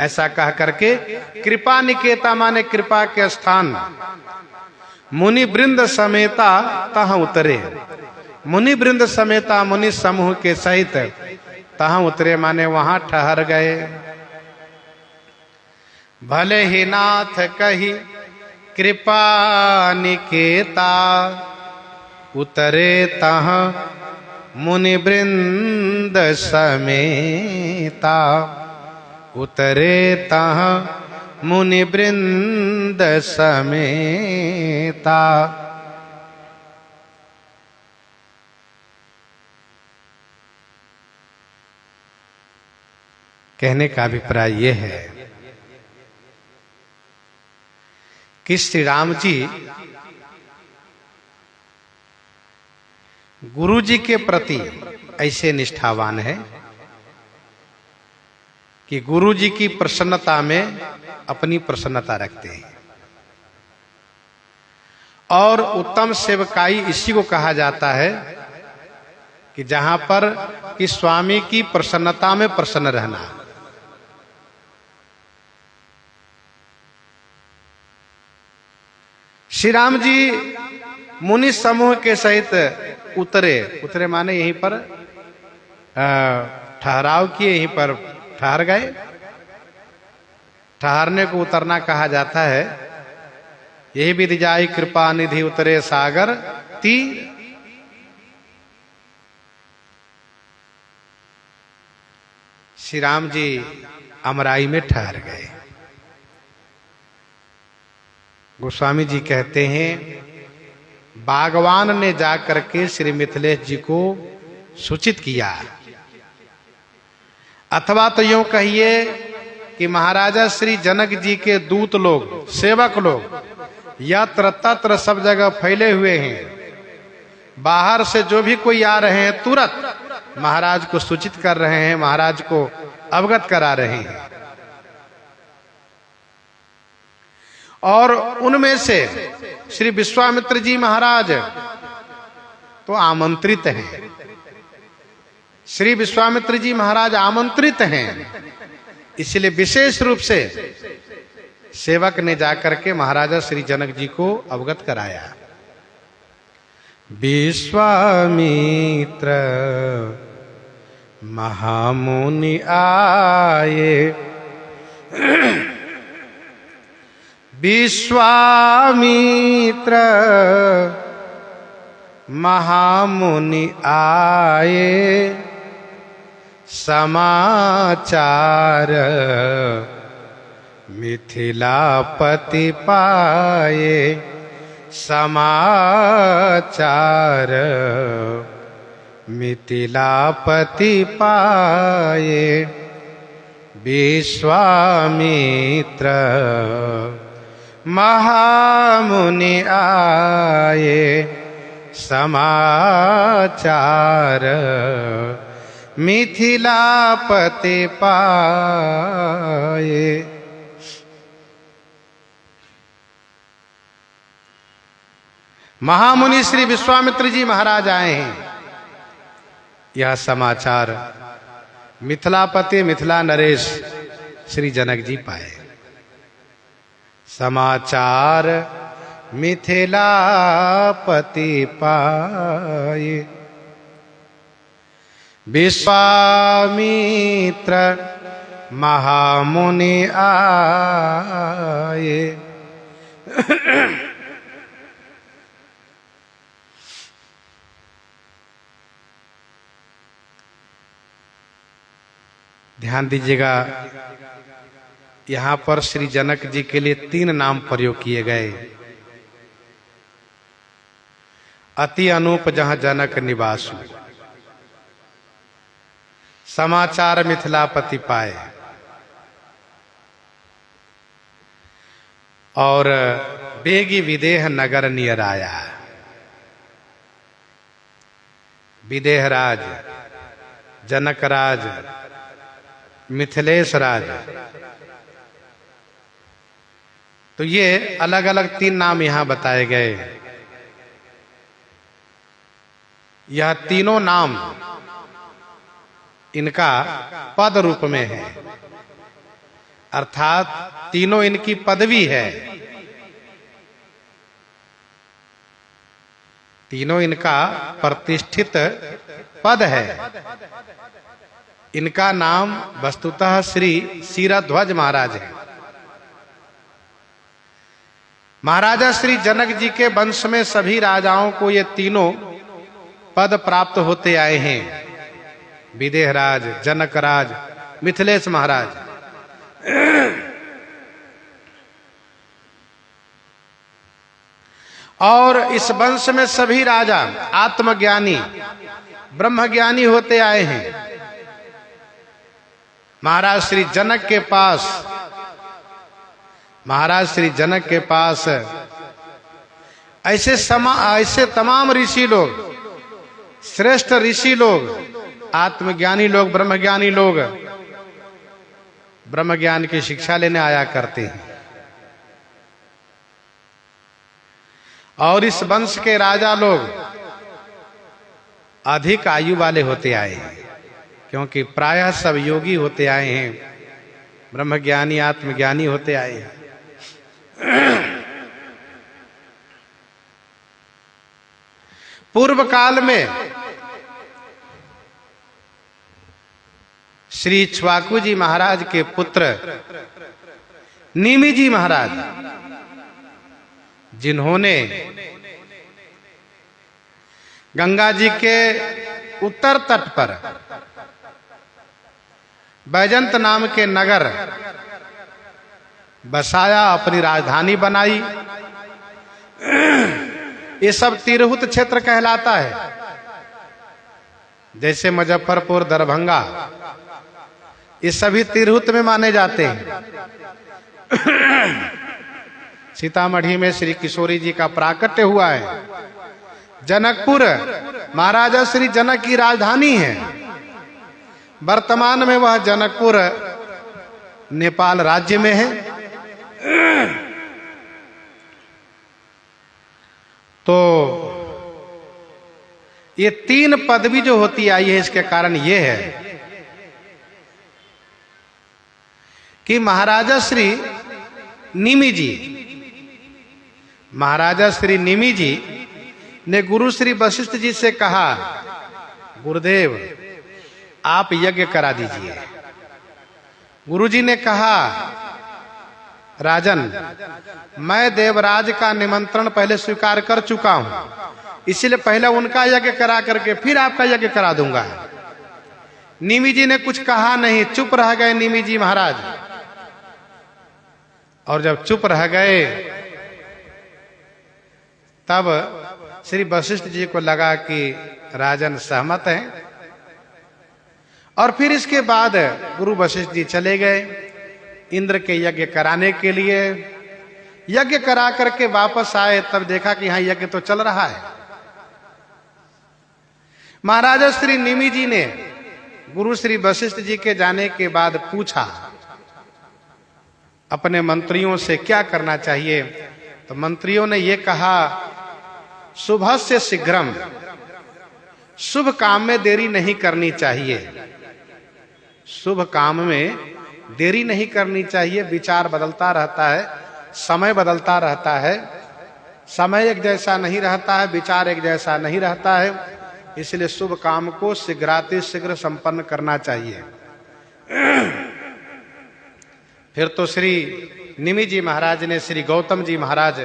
[SPEAKER 1] ऐसा कह करके कृपा निकेता माने कृपा के स्थान, मुनि वृंद समेता तहां उतरे। मुनि वृंद समेता मुनि समूह के सहित तहां उतरे माने वहां ठहर गए। भले ही नाथ कही कृपा निकेता, उतरे तहां मुनि वृंद समेता, उतरे तहां मुनि वृंद समेता। कहने का अभिप्राय यह है कि श्री राम जी गुरु जी के प्रति ऐसे निष्ठावान है कि गुरु जी की प्रसन्नता में अपनी प्रसन्नता रखते हैं। और उत्तम सेवकाई इसी को कहा जाता है कि जहां पर कि स्वामी की प्रसन्नता में प्रसन्न रहना। श्री राम जी मुनि समूह के सहित उतरे माने यहीं पर ठहराव किए, यहीं पर ठहर गए। ठहरने को उतरना कहा जाता है। यही विधि जाई कृपा निधि उतरे सागर तीर। श्री राम जी अमराई में ठहर गए। गोस्वामी जी कहते हैं बागवान ने जाकर के श्री मिथिलेश जी को सूचित किया, अथवा तो यूं कहिए कि महाराजा श्री जनक जी के दूत लोग, सेवक लोग यत्र तत्र सब जगह फैले हुए हैं। बाहर से जो भी कोई आ रहे हैं तुरंत महाराज को सूचित कर रहे हैं, महाराज को अवगत करा रहे हैं। और उनमें से श्री विश्वामित्र जी महाराज तो आमंत्रित हैं। श्री विश्वामित्र जी महाराज आमंत्रित हैं, इसलिए विशेष रूप से सेवक ने जाकर के महाराजा श्री जनक जी को अवगत कराया। विश्वामित्र महामुनि आए, विश्वामित्र महामुनि आए, समाचार मिथिलापति पाए, समाचार मिथिलापति पाए। विश्वामित्र महामुनि आए, समाचार मिथिलापति पाए। महामुनि श्री विश्वामित्र जी महाराज आए हैं। यह समाचार मिथिलापति मिथिला नरेश श्री जनक जी पाए। समाचार मिथिलापति पाए। विश्वामित्र महामुनि आए। ध्यान दीजिएगा, यहां पर श्री जनक जी के लिए 3 नाम प्रयोग किए गए। अति अनूप जहां जनक निवासु, समाचार मिथिलापति पाए, और बेगी विदेह नगर नियर आया। विदेह राज, जनक राज, मिथिलेश राज, तो ये अलग अलग 3 नाम यहां बताए गए। यह तीनों नाम इनका पद रूप में है, अर्थात तीनों इनकी पदवी है। तीनों इनका प्रतिष्ठित पद है। इनका नाम वस्तुतः श्री क्षीरध्वज महाराज है। महाराजा श्री जनक जी के वंश में सभी राजाओं को ये तीनों पद प्राप्त होते आए हैं। विदेहराज, जनकराज, मिथिलेश महाराज। और इस वंश में सभी राजा आत्मज्ञानी, ब्रह्मज्ञानी होते आए हैं। महाराज श्री जनक के पास ऐसे तमाम ऋषि लोग, श्रेष्ठ ऋषि लोग, आत्मज्ञानी लोग, ब्रह्मज्ञानी लोग ब्रह्म ज्ञान की शिक्षा लेने आया करते हैं। और इस वंश के राजा लोग अधिक आयु वाले होते आए हैं, क्योंकि प्रायः सब योगी होते आए हैं, ब्रह्मज्ञानी आत्मज्ञानी होते आए हैं। पूर्व काल में श्री इक्ष्वाकु जी महाराज के पुत्र निमि जी महाराज, जिन्होंने गंगा जी के उत्तर तट पर बैजंत नाम के नगर बसाया, अपनी राजधानी बनाई। ये सब तिरहुत क्षेत्र कहलाता है। जैसे मुजफ्फरपुर, दरभंगा, ये सभी तिरहुत में माने जाते हैं। सीतामढ़ी में श्री किशोरी जी का प्राकट्य हुआ है। जनकपुर महाराजा श्री जनक की राजधानी है। वर्तमान में वह जनकपुर नेपाल राज्य में है। तो ये 3 पदवी जो होती आई है, इसके कारण ये है कि महाराजा श्री निमि जी, महाराजा श्री निमि जी ने गुरु श्री वशिष्ठ जी से कहा, गुरुदेव आप यज्ञ करा दीजिए। गुरु जी ने कहा, राजन मैं देवराज का निमंत्रण पहले स्वीकार कर चुका हूं, इसलिए पहले उनका यज्ञ करा करके फिर आपका यज्ञ करा दूंगा। निमि जी ने कुछ कहा नहीं, चुप रह गए निमि जी महाराज। और जब चुप रह गए तब श्री वशिष्ठ जी को लगा कि राजन सहमत हैं, और फिर इसके बाद गुरु वशिष्ठ जी चले गए इंद्र के यज्ञ कराने के लिए। यज्ञ करा करके वापस आए, तब देखा कि यहां यज्ञ तो चल रहा है। महाराजा श्री निमि जी ने गुरु श्री वशिष्ठ जी के जाने के बाद पूछा अपने मंत्रियों से क्या करना चाहिए। तो मंत्रियों ने यह कहा, शुभ से शीघ्रम, शुभ काम में देरी नहीं करनी चाहिए। शुभ काम में देरी नहीं करनी चाहिए। विचार बदलता रहता है, समय बदलता रहता है, समय एक जैसा नहीं रहता है, विचार एक जैसा नहीं रहता है, इसलिए शुभ काम को शीघ्रातिशीघ्र संपन्न करना चाहिए। फिर तो श्री निमि जी महाराज ने श्री गौतम जी महाराज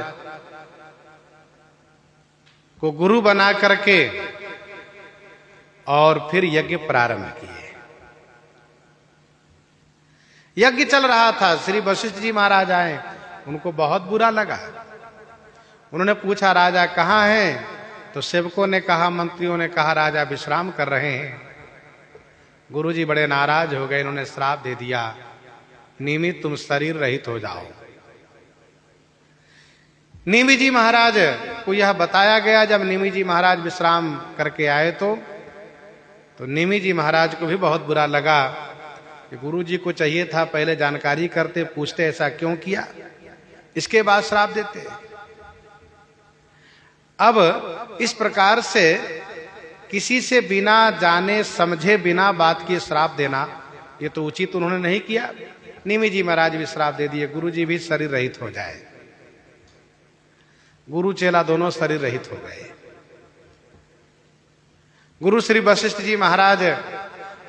[SPEAKER 1] को गुरु बना करके और फिर यज्ञ प्रारंभ किए। यज्ञ चल रहा था, श्री वशिष्ठ जी महाराज आए, उनको बहुत बुरा लगा। उन्होंने पूछा, राजा कहाँ हैं? तो सेवकों ने कहा, मंत्रियों ने कहा, राजा विश्राम कर रहे हैं। गुरु जी बड़े नाराज हो गए, इन्होंने श्राप दे दिया, निमि तुम शरीर रहित हो जाओ। निमि जी महाराज को यह बताया गया। जब निमि जी महाराज विश्राम करके आए तो निमि जी महाराज को भी बहुत बुरा लगा कि गुरु जी को चाहिए था पहले जानकारी करते, पूछते ऐसा क्यों किया, इसके बाद श्राप देते। अब इस प्रकार से किसी से बिना जाने समझे बिना बात की श्राप देना, ये तो उचित उन्होंने नहीं किया। निमि जी महाराज भी श्राप दे दिए, गुरु जी भी शरीर रहित हो जाए। गुरु चेला दोनों शरीर रहित हो गए। गुरु श्री वशिष्ठ जी महाराज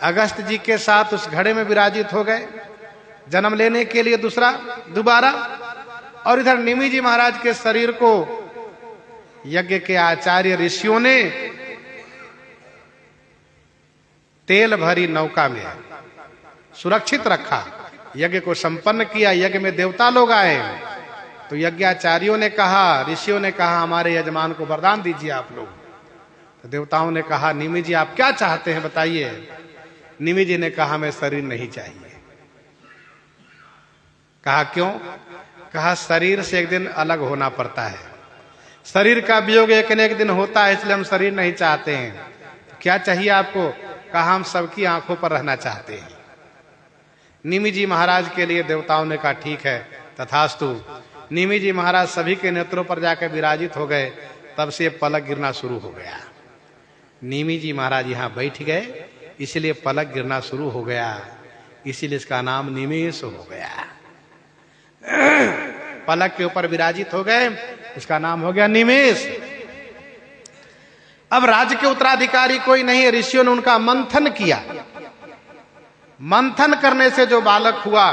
[SPEAKER 1] अगस्त जी के साथ उस घड़े में विराजित हो गए जन्म लेने के लिए दोबारा। और इधर निमि जी महाराज के शरीर को यज्ञ के आचार्य ऋषियों ने तेल भरी नौका में सुरक्षित रखा, यज्ञ को संपन्न किया। यज्ञ में देवता लोग आए तो यज्ञाचार्यों ने कहा, ऋषियों ने कहा, हमारे यजमान को वरदान दीजिए आप लोग। तो देवताओं ने कहा, निमि जी आप क्या चाहते हैं बताइए। निमि जी ने कहा, हमें शरीर नहीं चाहिए। कहा क्यों? कहा शरीर से एक दिन अलग होना पड़ता है, शरीर का वियोग एक न एक दिन होता है, इसलिए हम शरीर नहीं चाहते हैं। तो क्या चाहिए आपको? कहा हम सबकी आंखों पर रहना चाहते हैं। निमि जी महाराज के लिए देवताओं ने कहा ठीक है, तथास्तु। निमि जी महाराज सभी के नेत्रों पर जाकर विराजित हो गए। तब से पलक गिरना शुरू हो गया। निमि जी महाराज यहाँ बैठ गए, इसलिए पलक गिरना शुरू हो गया, इसीलिए इसका नाम निमेष हो गया। पलक के ऊपर विराजित हो गए, इसका नाम हो गया निमेष। अब राज्य के उत्तराधिकारी कोई नहीं, ऋषियों ने उनका मंथन किया। मंथन करने से जो बालक हुआ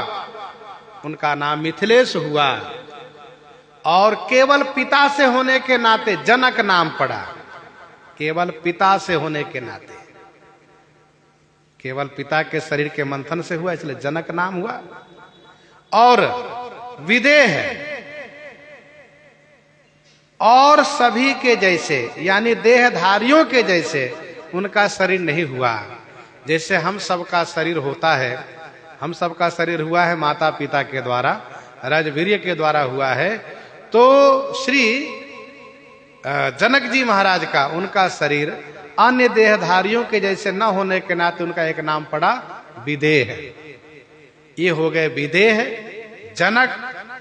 [SPEAKER 1] उनका नाम मिथिलेश हुआ, और केवल पिता से होने के नाते जनक नाम पड़ा। केवल पिता से होने के नाते, केवल पिता के शरीर के मंथन से हुआ, इसलिए जनक नाम हुआ। और विदेह और सभी के जैसे, यानी देहधारियों के जैसे उनका शरीर नहीं हुआ। जैसे हम सबका शरीर होता है, हम सबका शरीर हुआ है माता पिता के द्वारा, राजवीर्य के द्वारा हुआ है। तो श्री जनक जी महाराज का, उनका शरीर अन्य देहधारियों के जैसे न होने के नाते उनका एक नाम पड़ा विदेह। ये हो गए विदेह, जनक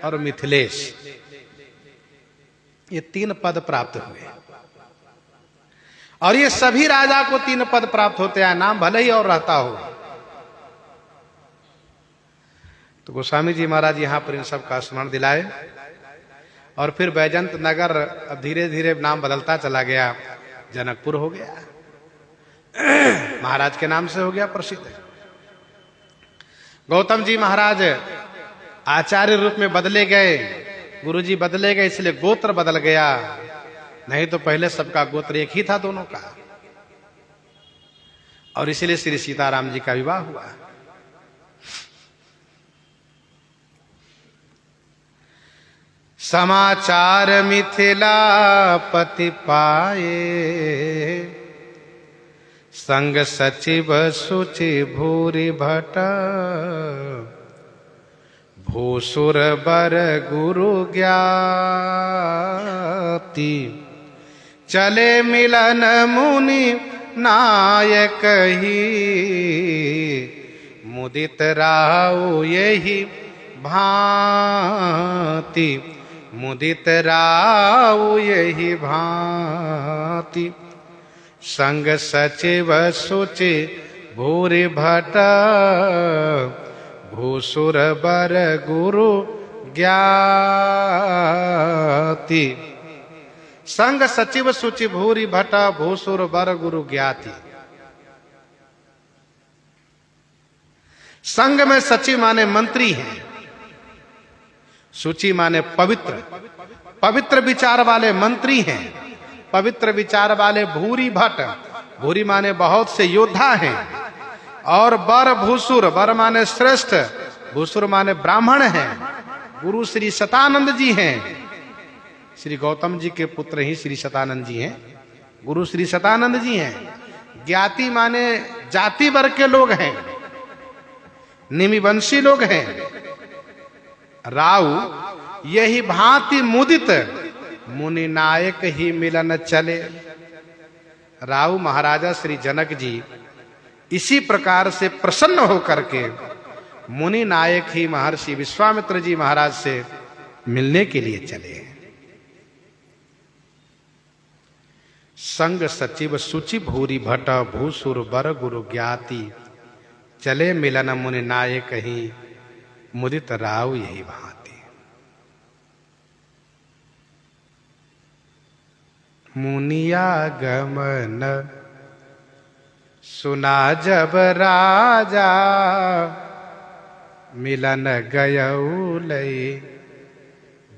[SPEAKER 1] और मिथिलेश। ये 3 पद प्राप्त हुए, और ये सभी राजा को 3 पद प्राप्त होते हैं, नाम भले ही और रहता हो। तो गोस्वामी जी महाराज यहां पर इन सब का स्मरण दिलाए, और फिर बैजंत नगर अब धीरे धीरे नाम बदलता चला गया, जनकपुर हो गया, महाराज के नाम से हो गया प्रसिद्ध। गौतम जी महाराज आचार्य रूप में बदले गए, गुरुजी बदले गए, इसलिए गोत्र बदल गया, नहीं तो पहले सबका गोत्र एक ही था दोनों का। और इसलिए श्री सीताराम जी का विवाह हुआ। समाचार मिथिलापति पाए, संग सचिव सुचि भूरि भट, भूसुर बर गुरु ज्ञाति, चले मिलन मुनि नायक ही, मुदित राउ यही भांति, मुदित राउ यही भांति, संग सचिव सुचि भूरि भट, भूसुर बर गुरु ज्ञाति। संग सचिव सुचि भूरि भट, भूसुर बर गुरु ज्ञाति। संग में सचिव माने मंत्री हैं, सुचि माने पवित्र, पवित्र विचार वाले मंत्री हैं, पवित्र विचार वाले भूरि भट, भूरि माने बहुत से योद्धा हैं, और बर भूसुर, बर माने श्रेष्ठ, भूसुर माने ब्राह्मण हैं। गुरु श्री शतानंद जी हैं, श्री गौतम जी के पुत्र ही श्री शतानंद जी हैं, गुरु श्री शतानंद जी हैं। ज्ञाति माने जाति वर्ग के लोग हैं, निमिवंशी लोग हैं। राउ यही भांति मुदित, मुनि नायक ही मिलन चले। राउ महाराजा श्री जनक जी इसी प्रकार से प्रसन्न होकर के मुनि नायक ही महर्षि विश्वामित्र जी महाराज से मिलने के लिए चले। संग सचिव सुचि भूरि भट, भूसुर बर गुरु ज्ञाति, चले मिलन मुनि नायक ही, मुदित राव यही भांति। मुनिया गमन सुना जब राजा, मिलन गयऊ लई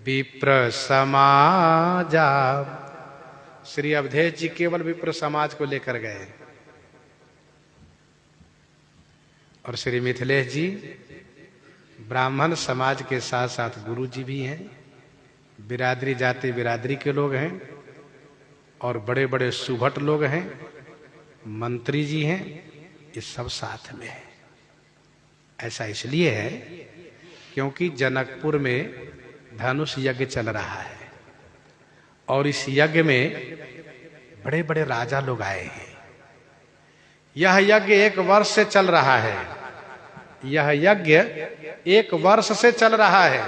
[SPEAKER 1] विप्र समाजा। श्री अवधेश जी केवल विप्र समाज को लेकर गए, और श्री मिथिलेश जी ब्राह्मण समाज के साथ साथ गुरु जी भी हैं, बिरादरी जाति बिरादरी के लोग हैं, और बड़े बड़े सुभट लोग हैं, मंत्री जी हैं, ये सब साथ में है। ऐसा इसलिए है क्योंकि जनकपुर में धनुष यज्ञ चल रहा है, और इस यज्ञ में बड़े बड़े राजा लोग आए हैं। यह यज्ञ 1 वर्ष से चल रहा है, यह यज्ञ 1 वर्ष से चल रहा है।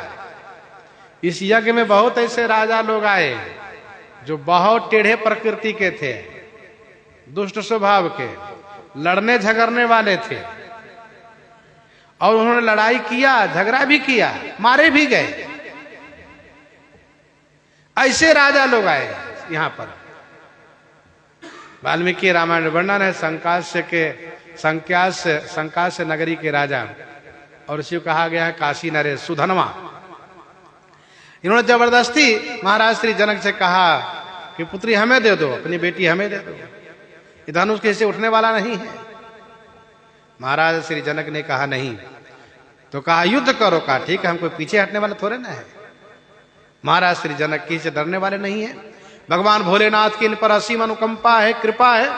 [SPEAKER 1] इस यज्ञ में बहुत ऐसे राजा लोग आए जो बहुत टेढ़े प्रकृति के थे, दुष्ट स्वभाव के, लड़ने झगड़ने वाले थे, और उन्होंने लड़ाई किया, झगड़ा भी किया, मारे भी गए। ऐसे राजा लोग आए यहां पर। वाल्मीकि रामायण वर्णन है संकास्य नगरी के राजा, और इसी को कहा गया है काशी नरेश सुधनवा। इन्होंने जबरदस्ती महाराज श्री जनक से कहा कि पुत्री हमें दे दो, अपनी बेटी हमें दे दो, ये धनुष कैसे उठने वाला नहीं है। महाराज श्री जनक ने कहा नहीं, तो कहा युद्ध करो। कहा ठीक है, हमको पीछे हटने वाला थोड़े ना है। महाराज श्री जनक किसी से डरने वाले नहीं है। भगवान भोलेनाथ की इन पर असीम अनुकंपा है, कृपा है।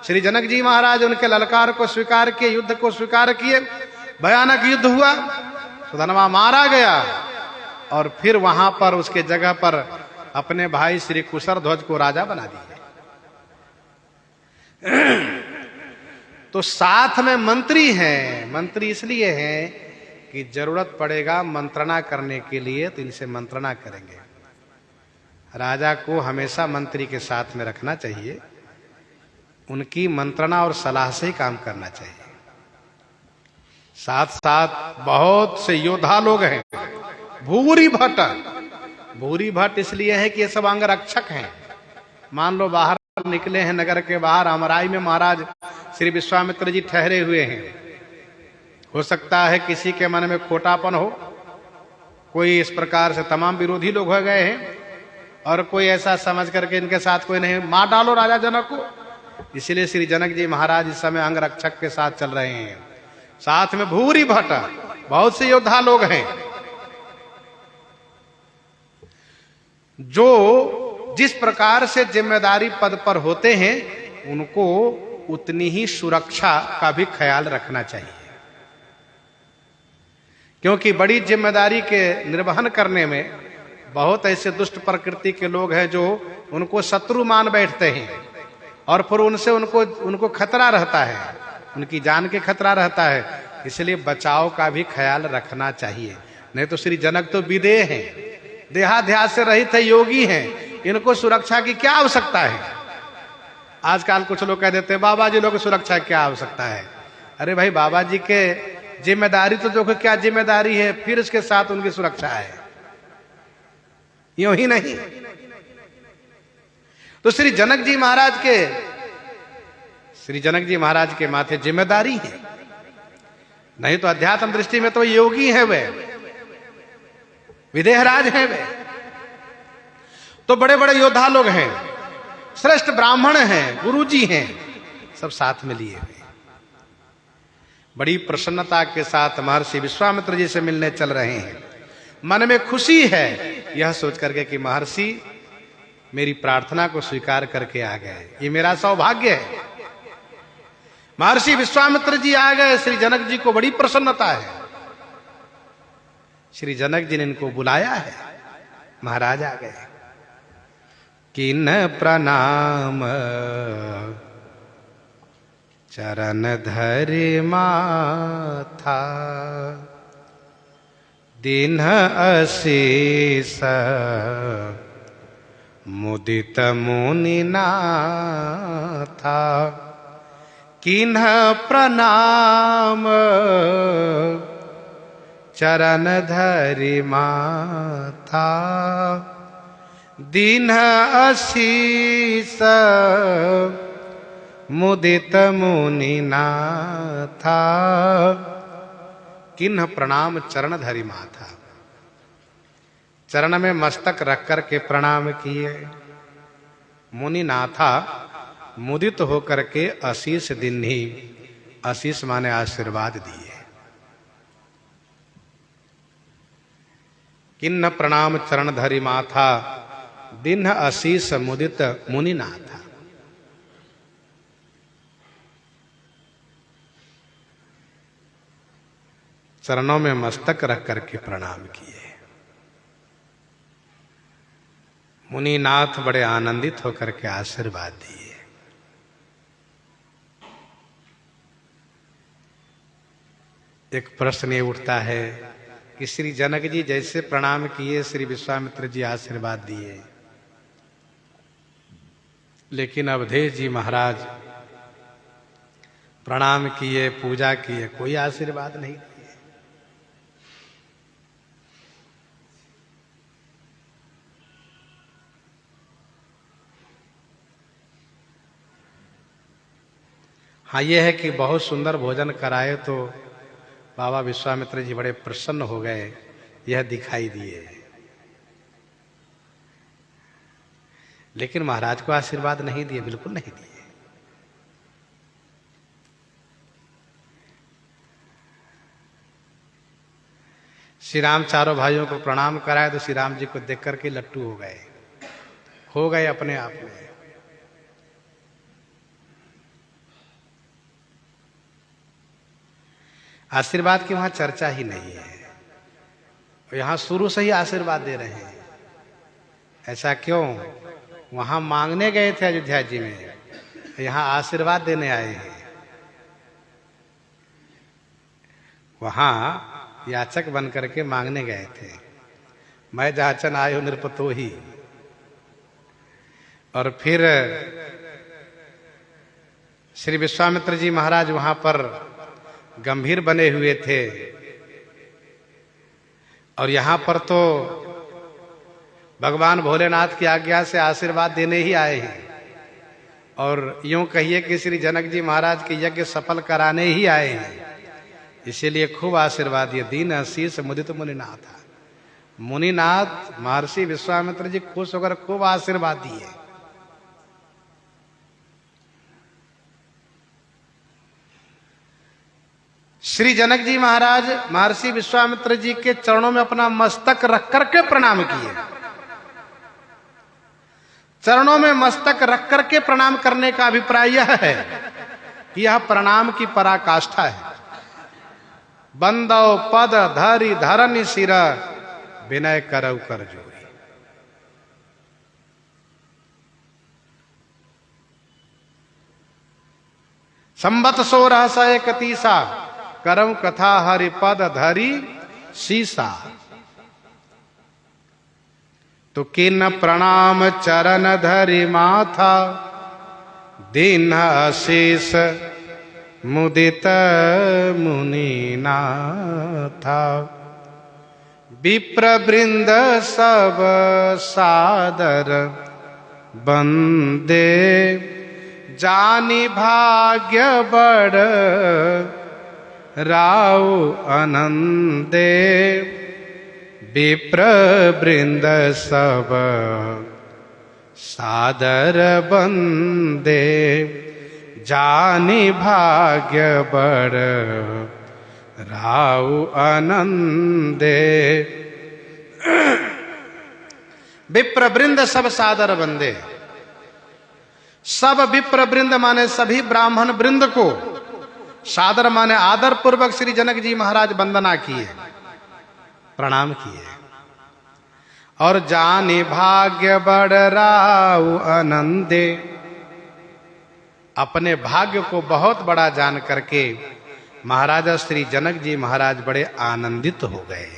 [SPEAKER 1] श्री जनक जी महाराज उनके ललकार को स्वीकार किए, युद्ध को स्वीकार किए। भयानक युद्ध हुआ, सुधनवा मारा गया, और फिर वहां पर उसके जगह पर अपने भाई श्री कुशरध्वज को राजा बना दिया। तो साथ में मंत्री हैं। मंत्री इसलिए हैं कि जरूरत पड़ेगा मंत्रणा करने के लिए, तो इनसे मंत्रणा करेंगे। राजा को हमेशा मंत्री के साथ में रखना चाहिए, उनकी मंत्रणा और सलाह से ही काम करना चाहिए। साथ साथ बहुत से योद्धा लोग हैं। भूरी भट्ट, भूरी भट्ट इसलिए है कि ये सब अंगरक्षक हैं। मान लो बाहर निकले हैं, नगर के बाहर अमराई में महाराज श्री विश्वामित्र जी ठहरे हुए हैं। हो सकता है किसी के मन में खोटापन हो, कोई इस प्रकार से तमाम विरोधी लोग हो गए हैं, और कोई ऐसा समझ करके इनके साथ कोई नहीं, मार डालो राजा जनक को। इसीलिए श्री जनक जी महाराज इस समय अंगरक्षक के साथ चल रहे हैं। साथ में भूरी भट्ट, बहुत से योद्धा लोग हैं जो जिस प्रकार से जिम्मेदारी पद पर होते हैं, उनको उतनी ही सुरक्षा का भी ख्याल रखना चाहिए। क्योंकि बड़ी जिम्मेदारी के निर्वहन करने में बहुत ऐसे दुष्ट प्रकृति के लोग हैं जो उनको शत्रु मान बैठते हैं, और फिर उनसे उनको खतरा रहता है, उनकी जान के खतरा रहता है। इसलिए बचाव का भी ख्याल रखना चाहिए। नहीं तो श्री जनक तो विदेह हैं, देहाध्यास से रहित है, योगी हैं, इनको सुरक्षा की क्या आवश्यकता है। आजकल कुछ लोग कह देते हैं बाबा जी लोग की सुरक्षा क्या आवश्यकता है। अरे भाई, बाबा जी के जिम्मेदारी तो देखो क्या जिम्मेदारी है, फिर इसके साथ उनकी सुरक्षा है, यूं ही नहीं। तो श्री जनक जी महाराज के माथे जिम्मेदारी है। नहीं तो अध्यात्म दृष्टि में तो योगी है, वे विदेहराज हैं वे। तो बड़े बड़े योद्धा लोग हैं, श्रेष्ठ ब्राह्मण हैं, गुरुजी हैं, सब साथ में लिए हुए। बड़ी प्रसन्नता के साथ महर्षि विश्वामित्र जी से मिलने चल रहे हैं। मन में खुशी है यह सोच करके कि महर्षि मेरी प्रार्थना को स्वीकार करके आ गए, ये मेरा सौभाग्य है। महर्षि विश्वामित्र जी आ गए, श्री जनक जी को बड़ी प्रसन्नता है। श्री जनक जी ने इनको बुलाया है, महाराज आ गए। किन प्रणाम चरण धरि माथा, दीन अशीष मुदित मुनि नाथा। किन्ह प्रणाम चरण धरि माथा, दीन अशीष मुदित मुनि नाथा। किन्ह प्रणाम चरण धरि माथा, चरण में मस्तक रख कर के प्रणाम किए। मुनि नाथा, मुदित होकर के आशीष दिन ही, आशीष माने आशीर्वाद दिए। किन्न प्रणाम चरण धरि माथा, दिन आशीष मुदित मुनि नाथा। चरणों में मस्तक रख करके प्रणाम किए। मुनिनाथ बड़े आनंदित होकर के आशीर्वाद दिए। एक प्रश्न ये उठता है कि श्री जनक जी जैसे प्रणाम किए, श्री विश्वामित्र जी आशीर्वाद दिए, लेकिन अवधेश जी महाराज प्रणाम किए, पूजा किए, कोई आशीर्वाद नहीं दिए। हाँ, यह है कि बहुत सुंदर भोजन कराए तो बाबा विश्वामित्र जी बड़े प्रसन्न हो गए, यह दिखाई दिए। लेकिन महाराज को आशीर्वाद नहीं दिए, बिल्कुल नहीं दिए। श्री राम चारों भाइयों को प्रणाम कराए तो श्री राम जी को देख करके लट्टू हो गए अपने आप में। आशीर्वाद की वहां चर्चा ही नहीं है, यहां शुरू से ही आशीर्वाद दे रहे हैं। ऐसा क्यों? वहां मांगने गए थे अयोध्या जी में, यहां आशीर्वाद देने आए हैं। वहां याचक बन करके मांगने गए थे, मैं जाचन आयो निरपतो ही। और फिर श्री विश्वामित्र जी महाराज वहां पर गंभीर बने हुए थे, और यहां पर तो भगवान भोलेनाथ की आज्ञा से आशीर्वाद देने ही आए हैं। और यूं कहिए कि श्री जनक जी महाराज के यज्ञ सफल कराने ही आए हैं, इसीलिए खूब आशीर्वाद दिए। दीन आशीष मुदित मुनिनाथ, मुनिनाथ महर्षि विश्वामित्र जी खुश होकर खूब आशीर्वाद दिए। श्री जनक जी महाराज महर्षि विश्वामित्र जी के चरणों में अपना मस्तक रख करके प्रणाम किए। चरणों में मस्तक रख करके प्रणाम करने का अभिप्राय यह है कि यह प्रणाम की पराकाष्ठा है। बंदो पद धरि धरनि सिर, विनय करौ कर जोरी। संबत 1631 करम कथा हरिपद धरी सीसा। तो किन प्रणाम चरण धरि माथा, दीन आशीष मुदित मुनि नाथा। विप्र वृंद सब सादर बंदे, जानी भाग्य बड़ राव आनंदे। विप्र वृंद सब सादर बंदे, जानी भाग्य बड़ राव आनंदे। विप्र वृंद सब सादर बंदे, सब विप्र वृंद माने सभी ब्राह्मण वृंद को, सादर माने आदर पूर्वक श्री जनक जी महाराज वंदना किए, प्रणाम किए। और जानी भाग्य बड़ राव आनंदे, अपने भाग्य को बहुत बड़ा जान करके महाराजा श्री जनक जी महाराज बड़े आनंदित हो गए।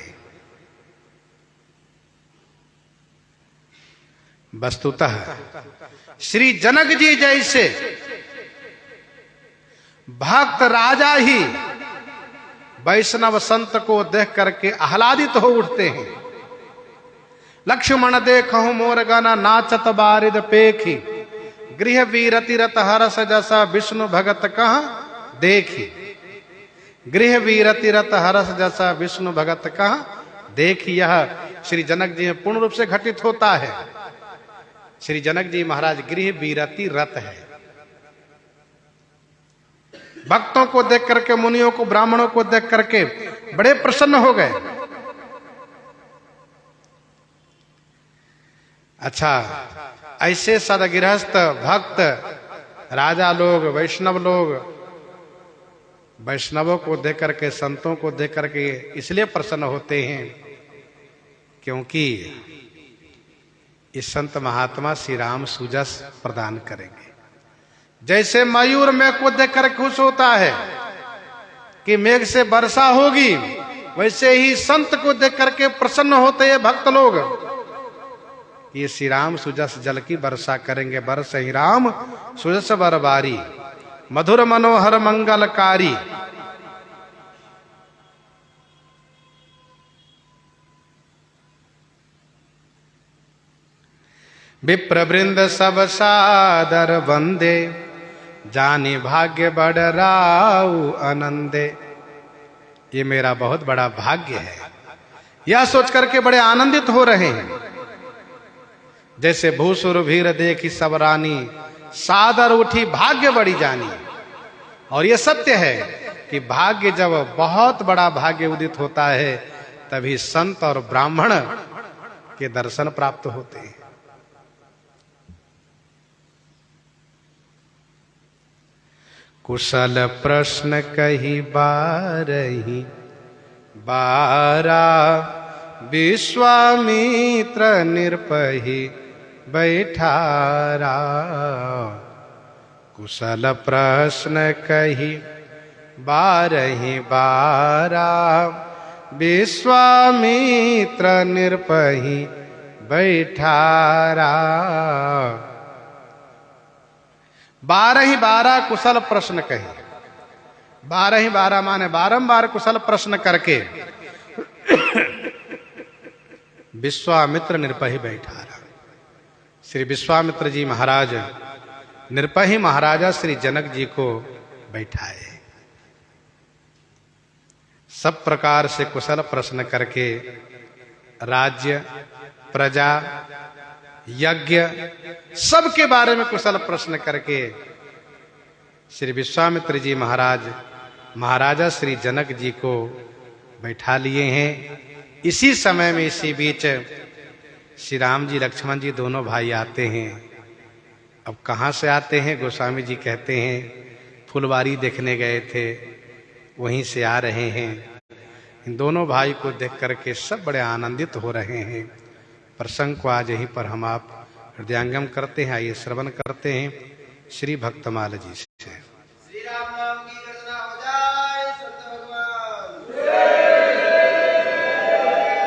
[SPEAKER 1] वस्तुतः श्री जनक जी जैसे भक्त राजा ही वैष्णव संत को देख करके आह्लादित हो उठते हैं। लक्ष्मण देखहु मोर गना, नाचत बारिद पेखी। गृह वीरति रत हरस जसा, विष्णु भगत कहाँ देखी। गृह वीरति रत हरस जसा, विष्णु भगत कहाँ देखी। यह श्री जनक जी में पूर्ण रूप से घटित होता है। श्री जनक जी महाराज गृह वीरति रत है, भक्तों को देख करके, मुनियों को, ब्राह्मणों को देख करके बड़े प्रसन्न हो गए। अच्छा, ऐसे सदगृहस्थ भक्त राजा लोग, वैष्णव लोग, वैष्णवों को देख करके, संतों को देख करके इसलिए प्रसन्न होते हैं क्योंकि इस संत महात्मा श्री राम सुजस प्रदान करेंगे। जैसे मयूर मेघ को देखकर खुश होता है कि मेघ से वर्षा होगी, वैसे ही संत को देख करके प्रसन्न होते हैं भक्त लोग ये श्री राम सुजस जल की वर्षा करेंगे। बरस ही राम सुजस बरबारी, मधुर मनोहर मंगलकारी। विप्रवृंद सब सादर वंदे, जाने भाग्य बड़ राउ आनंदे। ये मेरा बहुत बड़ा भाग्य है, यह सोच करके बड़े आनंदित हो रहे हैं। जैसे भूसुर भीर देखी सब रानी, सादर उठी भाग्य बड़ी जानी। और यह सत्य है कि भाग्य जब बहुत बड़ा भाग्य उदित होता है, तभी संत और ब्राह्मण के दर्शन प्राप्त होते हैं। कुशल प्रश्न कही बारही बारा, विश्वामित्र निरपहि बैठारा। कुशल प्रश्न कही बारही बारा, विश्वामित्र निरपहि बैठारा। 12 ही 12 कुशल प्रश्न कहे। 12 ही 12 माने बारंबार कुशल प्रश्न करके विश्वामित्र निरपहि बैठारा। श्री विश्वामित्र जी महाराज निरपहि महाराजा श्री जनक जी को बैठाए। सब प्रकार से कुशल प्रश्न करके राज्य, प्रजा, यज्ञ सबके बारे में कुशल प्रश्न करके श्री विश्वामित्र जी महाराज महाराजा श्री जनक जी को बैठा लिए हैं। इसी समय में, इसी बीच श्री राम जी लक्ष्मण जी दोनों भाई आते हैं। अब कहाँ से आते हैं? गोस्वामी जी कहते हैं फुलवारी देखने गए थे, वहीं से आ रहे हैं। इन दोनों भाई को देख करके सब बड़े आनंदित हो रहे हैं। प्रसंग को आज यहीं पर हम आप हृदयांगम करते हैं। आइए श्रवण करते हैं श्री भक्तमाल जी से।